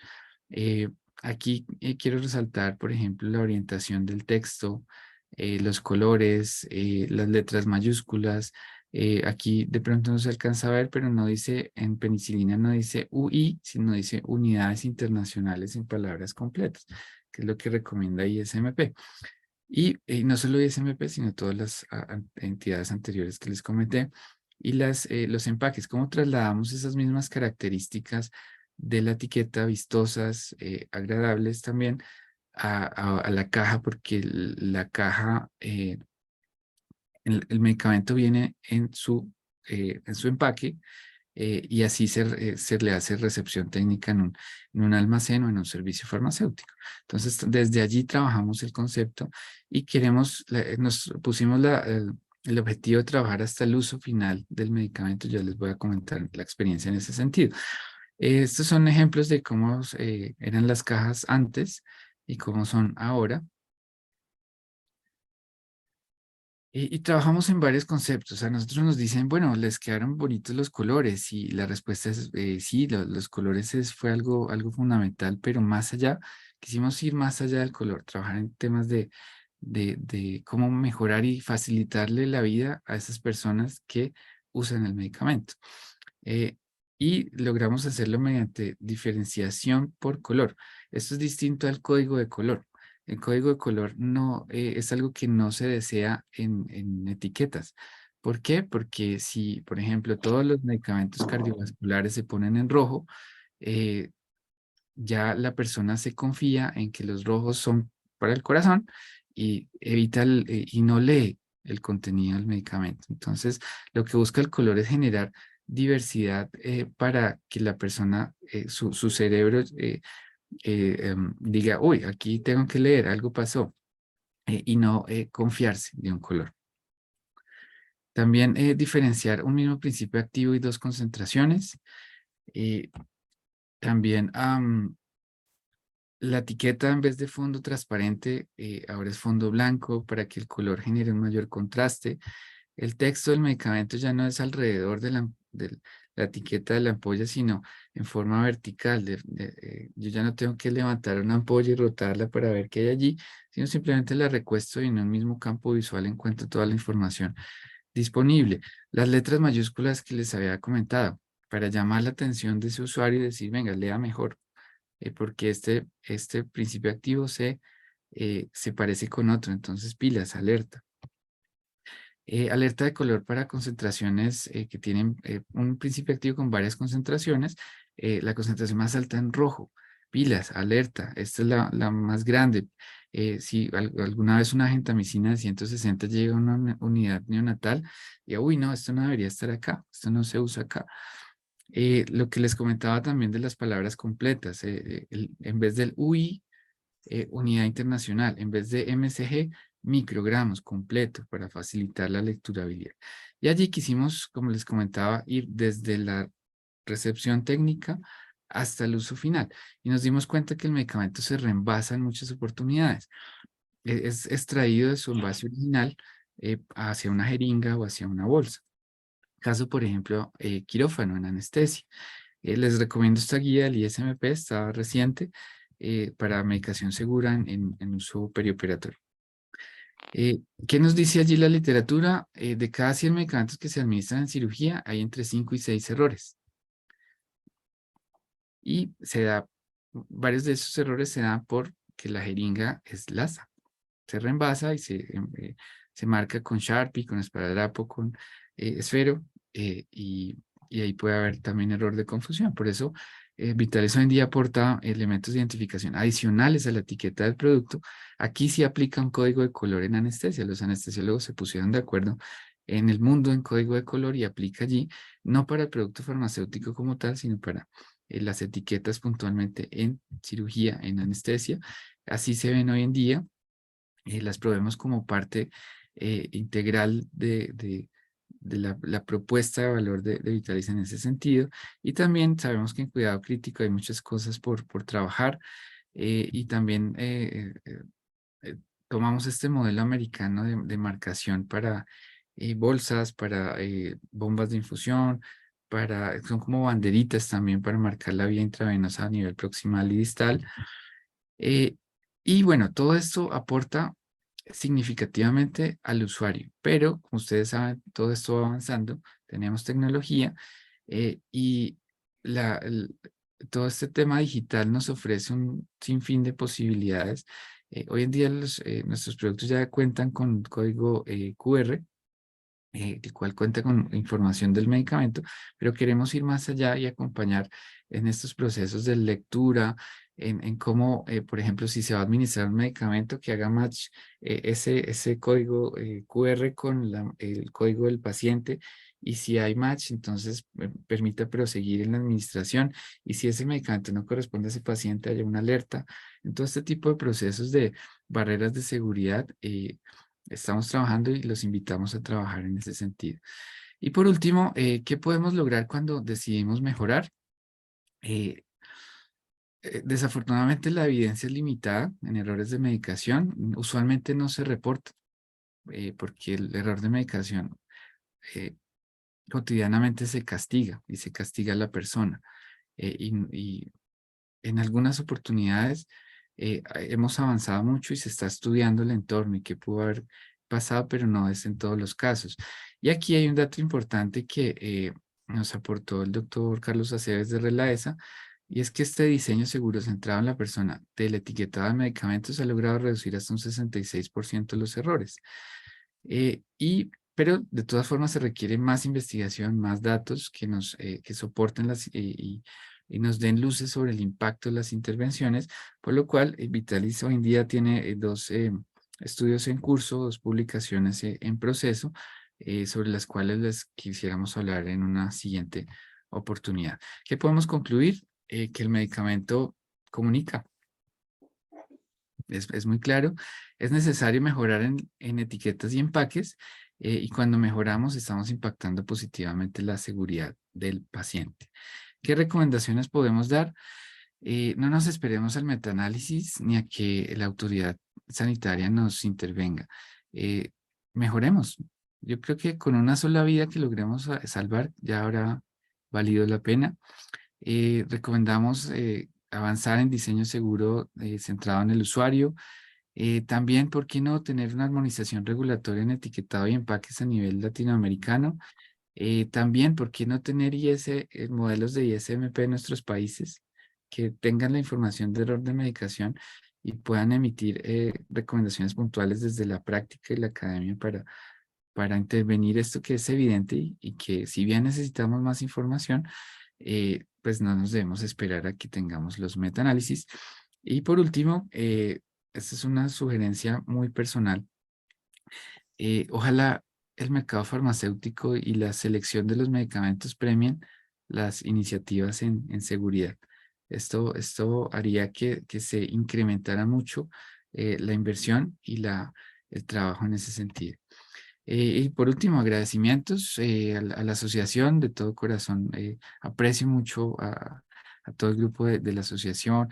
Eh, Aquí quiero resaltar, por ejemplo, la orientación del texto, los colores, las letras mayúsculas. Aquí de pronto no se alcanza a ver, pero no dice, en penicilina no dice UI, sino dice unidades internacionales en palabras completas, que es lo que recomienda ISMP. Y no solo ISMP, sino todas las entidades anteriores que les comenté. Y los empaques, cómo trasladamos esas mismas características de la etiqueta, vistosas, agradables también, a la caja, porque la caja, el medicamento viene en su empaque, y así se le hace recepción técnica en un almacén o en un servicio farmacéutico. Entonces, desde allí trabajamos el concepto y nos pusimos el objetivo de trabajar hasta el uso final del medicamento. Ya les voy a comentar la experiencia en ese sentido. Estos son ejemplos de cómo eran las cajas antes y cómo son ahora. Y trabajamos en varios conceptos. A nosotros nos dicen, bueno, les quedaron bonitos los colores y la respuesta es sí, los colores fue algo fundamental, pero más allá, quisimos ir más allá del color, trabajar en temas de cómo mejorar y facilitarle la vida a esas personas que usan el medicamento. Eh, y logramos hacerlo mediante diferenciación por color. Esto es distinto al código de color. El código de color no es algo que no se desea en etiquetas. ¿Por qué? Porque si, por ejemplo, todos los medicamentos cardiovasculares se ponen en rojo, eh, ya la persona se confía en que los rojos son para el corazón y evita y no lee el contenido del medicamento. Entonces, lo que busca el color es generar diversidad para que la persona, su cerebro diga, uy, aquí tengo que leer, algo pasó, y no confiarse de un color. También diferenciar un mismo principio activo y dos concentraciones. Eh, también la etiqueta en vez de fondo transparente, ahora es fondo blanco para que el color genere un mayor contraste. El texto del medicamento ya no es alrededor de la etiqueta de la ampolla, sino en forma vertical. Yo ya no tengo que levantar una ampolla y rotarla para ver qué hay allí, sino simplemente la recuesto y en un mismo campo visual encuentro toda la información disponible. Las letras mayúsculas que les había comentado, para llamar la atención de ese usuario y decir, venga, lea mejor porque este principio activo se parece con otro, entonces pilas, alerta. Alerta de color para concentraciones que tienen un principio activo con varias concentraciones, la concentración más alta en rojo, pilas, alerta, esta es la más grande. Si alguna vez una gentamicina de 160 llega a una unidad neonatal, y uy, no, esto no debería estar acá, esto no se usa acá. Lo que les comentaba también de las palabras completas, en vez del UI, unidad internacional, en vez de MCG, microgramos completo para facilitar la lecturabilidad. Y allí quisimos, como les comentaba, ir desde la recepción técnica hasta el uso final. Y nos dimos cuenta que el medicamento se reembalsa en muchas oportunidades. Es extraído de su envase original hacia una jeringa o hacia una bolsa. Caso, por ejemplo, quirófano en anestesia. Les recomiendo esta guía del ISMP, está reciente, para medicación segura en uso perioperatorio. ¿Qué nos dice allí la literatura? De cada 100 medicamentos que se administran en cirugía, hay entre 5 y 6 errores. Y varios de esos errores se dan porque la jeringa es lasa. Se reembasa y se marca con Sharpie, con esparadrapo, con esfero, y ahí puede haber también error de confusión. Por eso, Vitales hoy en día aporta elementos de identificación adicionales a la etiqueta del producto. Aquí sí aplica un código de color en anestesia. Los anestesiólogos se pusieron de acuerdo en el mundo en código de color y aplica allí, no para el producto farmacéutico como tal, sino para las etiquetas puntualmente en cirugía, en anestesia. Así se ven hoy en día, las probemos como parte integral de la propuesta de valor de Vitalis en ese sentido. Y también sabemos que en cuidado crítico hay muchas cosas por trabajar y también eh, tomamos este modelo americano de marcación para bolsas, para bombas de infusión, son como banderitas también para marcar la vía intravenosa a nivel proximal y distal. Eh, y bueno, todo esto aporta significativamente al usuario, pero como ustedes saben, todo esto va avanzando, tenemos tecnología y la, el- todo este tema digital nos ofrece un sinfín de posibilidades. Hoy en día nuestros productos ya cuentan con código QR, el cual cuenta con información del medicamento, pero queremos ir más allá y acompañar en estos procesos de lectura, en cómo, por ejemplo, si se va a administrar un medicamento, que haga match ese código QR con el código del paciente, y si hay match, entonces permita proseguir en la administración, y si ese medicamento no corresponde a ese paciente, haya una alerta. En todo este tipo de procesos de barreras de seguridad, estamos trabajando y los invitamos a trabajar en ese sentido. Y por último, ¿qué podemos lograr cuando decidimos mejorar? Eh, Desafortunadamente la evidencia es limitada en errores de medicación, usualmente no se reporta. porque el error de medicación eh, cotidianamente se castiga y se castiga a la persona. Y en algunas oportunidades hemos avanzado mucho y se está estudiando el entorno y qué pudo haber pasado, pero no es en todos los casos. Y aquí hay un dato importante que nos aportó el doctor Carlos Aceves de Relaesa, y es que este diseño seguro centrado en la persona del etiquetado de medicamentos ha logrado reducir hasta un 66% los errores. Pero de todas formas se requiere más investigación, más datos que soporten y nos den luces sobre el impacto de las intervenciones, por lo cual Vitalis hoy en día tiene dos estudios en curso, dos publicaciones en proceso, sobre las cuales les quisiéramos hablar en una siguiente oportunidad. ¿Qué podemos concluir? Que el medicamento comunica. Es muy claro. Es necesario mejorar en etiquetas y empaques, y cuando mejoramos estamos impactando positivamente la seguridad del paciente. ¿Qué recomendaciones podemos dar? No nos esperemos al metaanálisis ni a que la autoridad sanitaria nos intervenga. Eh, Mejoremos. Yo creo que con una sola vida que logremos salvar ya habrá valido la pena. Recomendamos avanzar en diseño seguro centrado en el usuario. También, ¿por qué no tener una armonización regulatoria en etiquetado y empaques a nivel latinoamericano? También, ¿por qué no tener modelos de ISMP en nuestros países que tengan la información de error de medicación y puedan emitir recomendaciones puntuales desde la práctica y la academia para intervenir esto que es evidente y que si bien necesitamos más información, pues no nos debemos esperar a que tengamos los metaanálisis. Y por último, esta es una sugerencia muy personal. Ojalá el mercado farmacéutico y la selección de los medicamentos premien las iniciativas en seguridad. Esto haría que se incrementara mucho la inversión y el trabajo en ese sentido. Y por último, agradecimientos a la asociación de todo corazón. Aprecio mucho a todo el grupo de la asociación,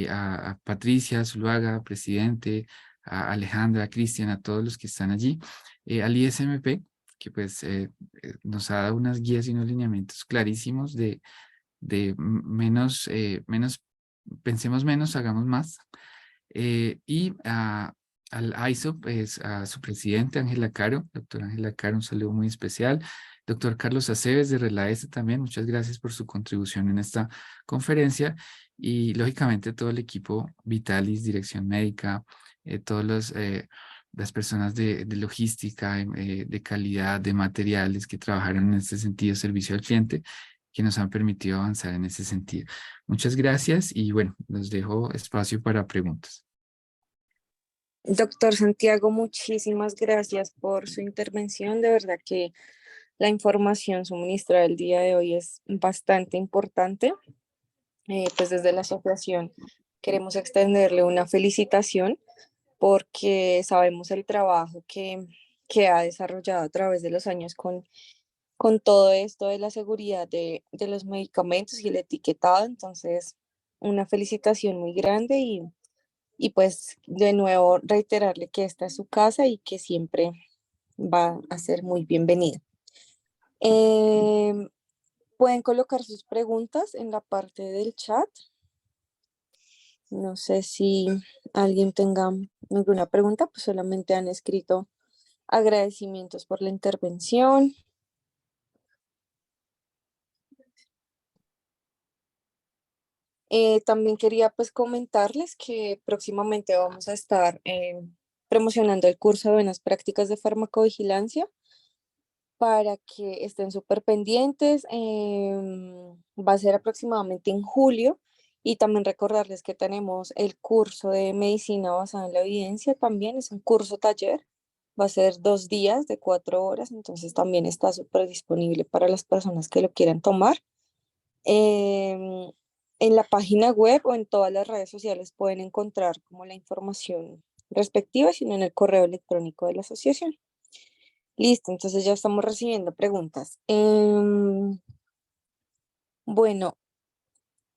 a Patricia Zuluaga, presidente, a Alejandra, a Cristian, a todos los que están allí, al ISMP, que pues nos ha dado unas guías y unos lineamientos clarísimos de pensemos menos, hagamos más. Y al ISOP, a su presidente, Ángela Caro, doctora Ángela Caro, un saludo muy especial. Doctor Carlos Aceves de Relaesa también, muchas gracias por su contribución en esta conferencia. Y lógicamente todo el equipo Vitalis, Dirección Médica, las personas de logística, de calidad, de materiales que trabajaron en este sentido, servicio al cliente, que nos han permitido avanzar en ese sentido. Muchas gracias y bueno, los dejo espacio para preguntas. Doctor Santiago, muchísimas gracias por su intervención. De verdad que la información suministrada el día de hoy es bastante importante. Pues desde la asociación queremos extenderle una felicitación porque sabemos el trabajo que ha desarrollado a través de los años con todo esto de la seguridad de los medicamentos y el etiquetado. Entonces, una felicitación muy grande y pues de nuevo reiterarle que esta es su casa y que siempre va a ser muy bienvenida. Em, Pueden colocar sus preguntas en la parte del chat. No sé si alguien tenga alguna pregunta, pues solamente han escrito agradecimientos por la intervención. También quería pues comentarles que próximamente vamos a estar promocionando el curso de buenas prácticas de farmacovigilancia para que estén súper pendientes. Va a ser aproximadamente en julio y también recordarles que tenemos el curso de medicina basada en la evidencia, también es un curso taller, va a ser 2 días de 4 horas, entonces también está súper disponible para las personas que lo quieran tomar. Em, en la página web o en todas las redes sociales pueden encontrar como la información respectiva, sino en el correo electrónico de la asociación. Listo, entonces ya estamos recibiendo preguntas. Bueno,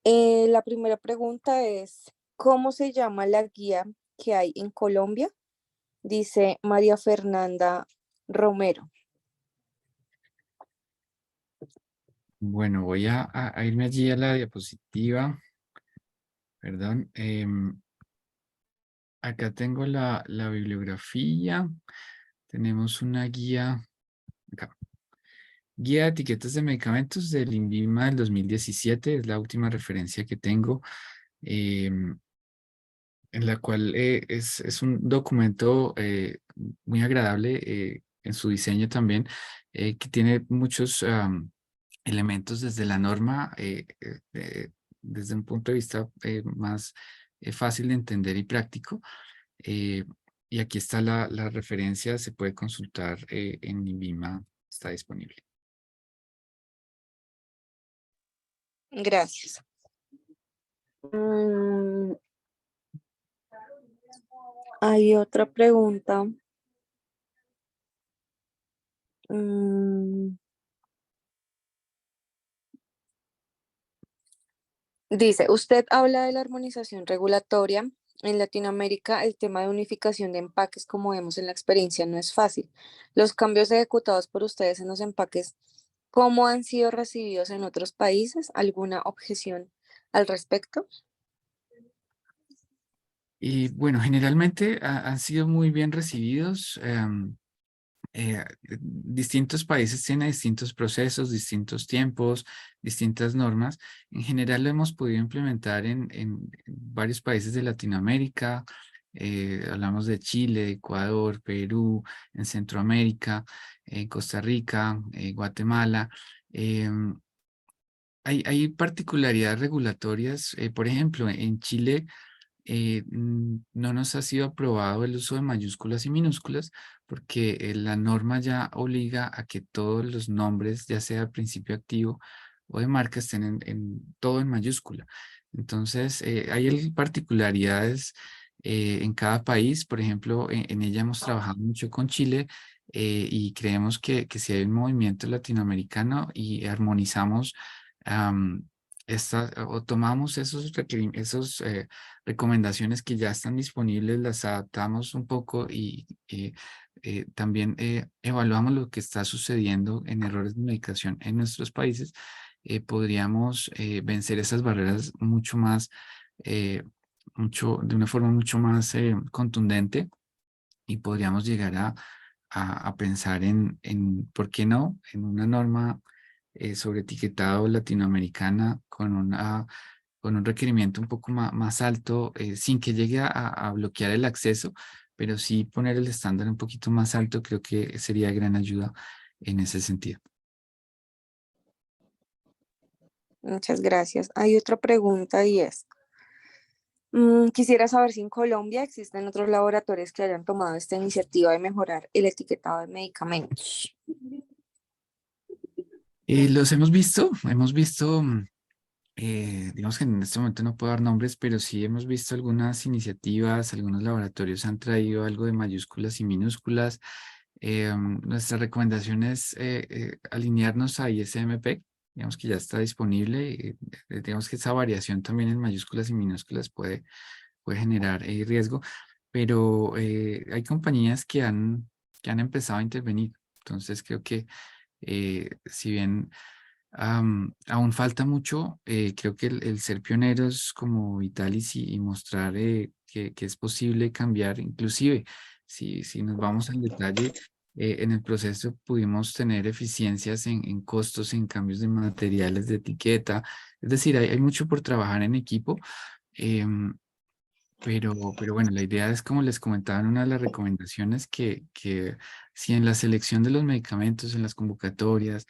la primera pregunta es, ¿cómo se llama la guía que hay en Colombia Dice María Fernanda Romero. Bueno, voy a irme allí a la diapositiva. Perdón. Acá tengo la bibliografía. Tenemos una guía. Acá. Guía de etiquetas de medicamentos del INVIMA del 2017. Es la última referencia que tengo. En la cual es un documento muy agradable en su diseño también, que tiene muchos elementos desde la norma, desde un punto de vista más fácil de entender y práctico. eh, y aquí está la referencia, se puede consultar en INVIMA, está disponible. Gracias. Hay otra pregunta. Dice, usted habla de la armonización regulatoria. En Latinoamérica, el tema de unificación de empaques, como vemos en la experiencia, no es fácil. Los cambios ejecutados por ustedes en los empaques, ¿cómo han sido recibidos en otros países? ¿Alguna objeción al respecto? Y bueno, generalmente han sido muy bien recibidos. Distintos países tienen distintos procesos, distintos tiempos, distintas normas. En general lo hemos podido implementar en varios países de Latinoamérica. Hablamos de Chile, Ecuador, Perú, en Centroamérica, Costa Rica, Guatemala. Em, hay particularidades regulatorias. Por ejemplo, en Chile no nos ha sido aprobado el uso de mayúsculas y minúsculas porque la norma ya obliga a que todos los nombres, ya sea de principio activo o de marca, estén todo en mayúscula. Entonces, hay particularidades en cada país. Por ejemplo, en ella hemos trabajado mucho con Chile y creemos que si hay un movimiento latinoamericano y armonizamos o tomamos esos recomendaciones que ya están disponibles, las adaptamos un poco y también evaluamos lo que está sucediendo en errores de medicación en nuestros países, podríamos vencer esas barreras mucho más, eh, de una forma mucho más contundente y podríamos llegar a pensar ¿por qué no?, en una norma sobre etiquetado latinoamericana con un requerimiento un poco más alto, sin que llegue a bloquear el acceso, pero sí poner el estándar un poquito más alto, creo que sería de gran ayuda en ese sentido. Muchas gracias. Hay otra pregunta y es, quisiera saber si en Colombia existen otros laboratorios que hayan tomado esta iniciativa de mejorar el etiquetado de medicamentos. Los hemos visto, digamos que en este momento no puedo dar nombres, pero sí hemos visto algunas iniciativas, algunos laboratorios han traído algo de mayúsculas y minúsculas. Nuestra recomendación es alinearnos a ISMP, digamos que ya está disponible. Digamos que esa variación también en mayúsculas y minúsculas puede generar riesgo, pero hay compañías que han empezado a intervenir. Entonces creo que si bien aún falta mucho, creo que el ser pioneros como Vitalis y mostrar que es posible cambiar, inclusive si nos vamos al detalle, en el proceso pudimos tener eficiencias en costos, en cambios de materiales de etiqueta, es decir, hay mucho por trabajar en equipo. em, pero bueno, la idea es, como les comentaba en una de las recomendaciones, que si en la selección de los medicamentos, en las convocatorias,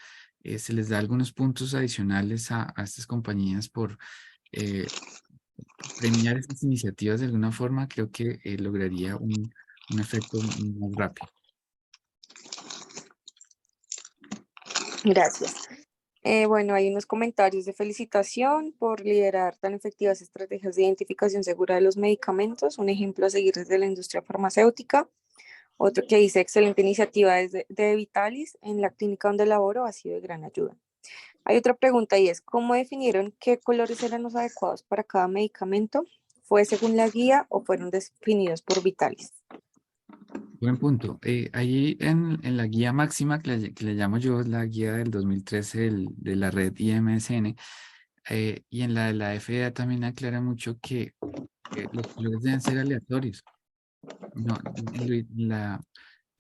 se les da algunos puntos adicionales a estas compañías por eh, premiar estas iniciativas de alguna forma, creo que lograría un efecto más rápido. Gracias. Bueno, hay unos comentarios de felicitación por liderar tan efectivas estrategias de identificación segura de los medicamentos, un ejemplo a seguir desde la industria farmacéutica. Otro que dice, excelente iniciativa desde de Vitalis, en la clínica donde laboro ha sido de gran ayuda. Hay otra pregunta y es, ¿cómo definieron qué colores eran los adecuados para cada medicamento? ¿Fue según la guía o fueron definidos por Vitalis? Buen punto. Ahí en la guía máxima que le llamo yo, la guía del 2013 de la red IMSN, y en la de la FDA también aclara mucho que los colores deben ser aleatorios. No,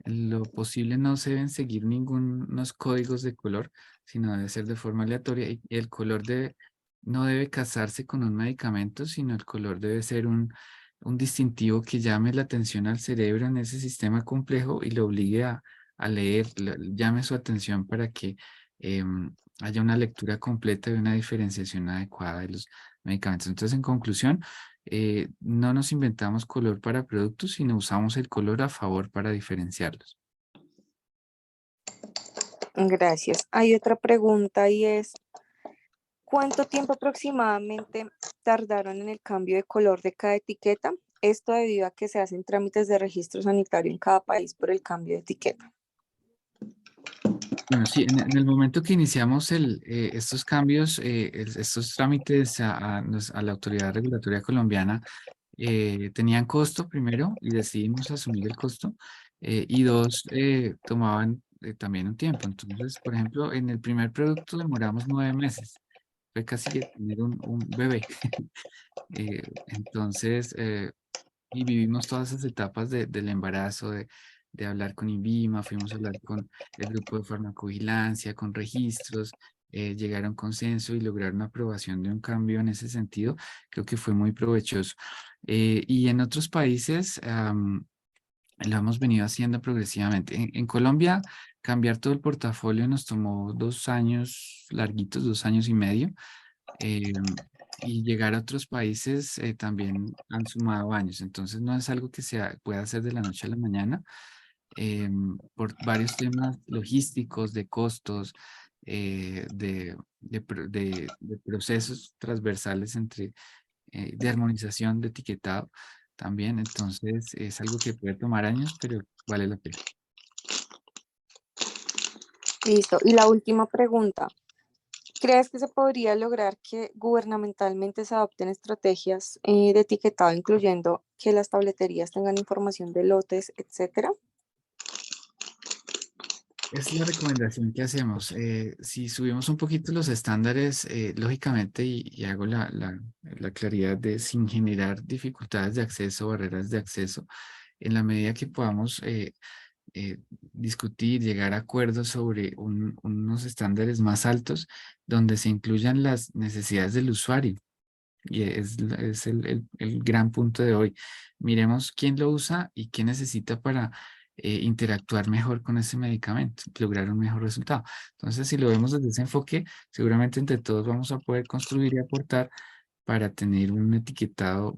en lo posible no se deben seguir ningunos códigos de color, sino debe ser de forma aleatoria y el color no debe casarse con un medicamento, sino el color debe ser un distintivo que llame la atención al cerebro en ese sistema complejo y lo obligue a leer, llame su atención para que haya una lectura completa y una diferenciación adecuada de los medicamentos. Entonces, en conclusión, no nos inventamos color para productos, sino usamos el color a favor para diferenciarlos. Gracias. Hay otra pregunta y es, ¿cuánto tiempo aproximadamente tardaron en el cambio de color de cada etiqueta? Esto debido a que se hacen trámites de registro sanitario en cada país por el cambio de etiqueta. Bueno, sí, en el momento que iniciamos estos cambios, estos trámites a la autoridad regulatoria colombiana, tenían costo primero y decidimos asumir el costo, y dos, tomaban también un tiempo. Entonces, por ejemplo, en el primer producto demoramos 9 meses. Fue casi que tener un bebé. Entonces, y vivimos todas esas etapas del embarazo, de hablar con INVIMA, fuimos a hablar con el grupo de farmacovigilancia, con registros, llegar a un consenso y lograr una aprobación de un cambio en ese sentido. Creo que fue muy provechoso. Y en otros países lo hemos venido haciendo progresivamente. En Colombia, cambiar todo el portafolio nos tomó 2 años larguitos, 2 años y medio, eh, y llegar a otros países también han sumado años. Entonces no es algo que pueda hacer de la noche a la mañana, por varios temas logísticos, de costos, de procesos transversales de armonización, de etiquetado también. Entonces es algo que puede tomar años, pero vale la pena. Listo. Y la última pregunta. ¿Crees que se podría lograr que gubernamentalmente se adopten estrategias de etiquetado, incluyendo que las tableterías tengan información de lotes, etcétera? Es la recomendación que hacemos. Si subimos un poquito los estándares, lógicamente, y hago la claridad de sin generar dificultades de acceso, barreras de acceso, en la medida que podamos discutir, llegar a acuerdos sobre unos estándares más altos donde se incluyan las necesidades del usuario. Y es el gran punto de hoy. Miremos quién lo usa y qué necesita para interactuar mejor con ese medicamento, lograr un mejor resultado. Entonces, si lo vemos desde ese enfoque, seguramente entre todos vamos a poder construir y aportar para tener un etiquetado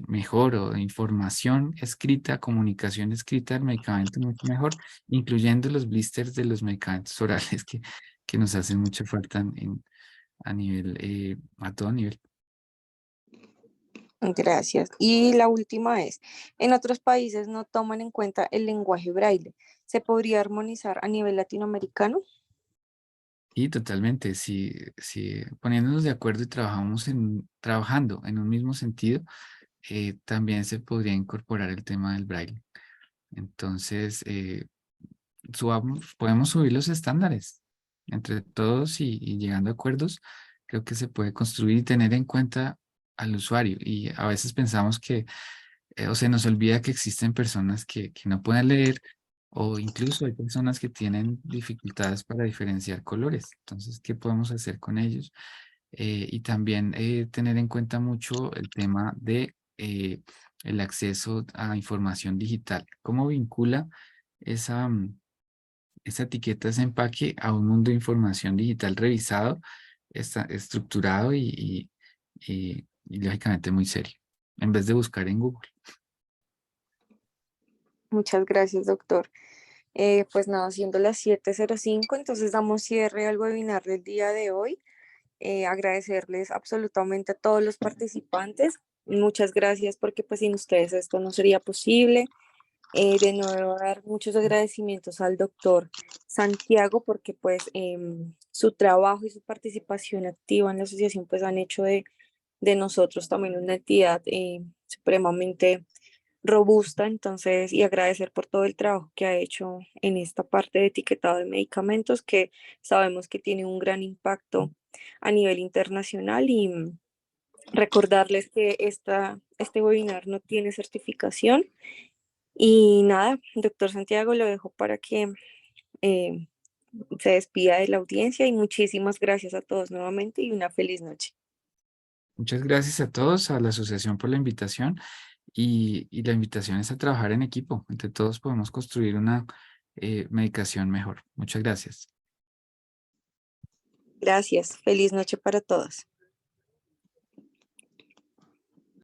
mejor, o de información escrita, comunicación escrita del medicamento mucho mejor, incluyendo los blisters de los medicamentos orales que nos hacen mucha falta a nivel, a todo nivel. Gracias. Y la última es, en otros países no toman en cuenta el lenguaje braille. ¿Se podría armonizar a nivel latinoamericano? Y totalmente, si poniéndonos de acuerdo y trabajando en un mismo sentido, también se podría incorporar el tema del braille. Entonces, podemos subir los estándares entre todos y llegando a acuerdos, creo que se puede construir y tener en cuenta al usuario. Y a veces pensamos o se nos olvida que existen personas que no pueden leer, o incluso hay personas que tienen dificultades para diferenciar colores. Entonces, ¿qué podemos hacer con ellos? Y también tener en cuenta mucho el tema de el acceso a información digital. ¿Cómo vincula esa etiqueta, ese empaque a un mundo de información digital revisado, estructurado y lógicamente muy serio, en vez de buscar en Google? Muchas gracias, doctor. Pues nada, siendo las 7:05, entonces damos cierre al webinar del día de hoy. Agradecerles absolutamente a todos los participantes. Muchas gracias porque pues sin ustedes esto no sería posible. De nuevo dar muchos agradecimientos al doctor Santiago porque pues su trabajo y su participación activa en la asociación pues han hecho de nosotros también una entidad supremamente robusta, entonces, y agradecer por todo el trabajo que ha hecho en esta parte de etiquetado de medicamentos, que sabemos que tiene un gran impacto a nivel internacional y recordarles que este webinar no tiene certificación. Y nada, doctor Santiago, lo dejo para que eh, se despida de la audiencia y muchísimas gracias a todos nuevamente y una feliz noche. Muchas gracias a todos, a la asociación por la invitación y la invitación es a trabajar en equipo. Entre todos podemos construir una medicación mejor. Muchas gracias. Gracias, feliz noche para todos.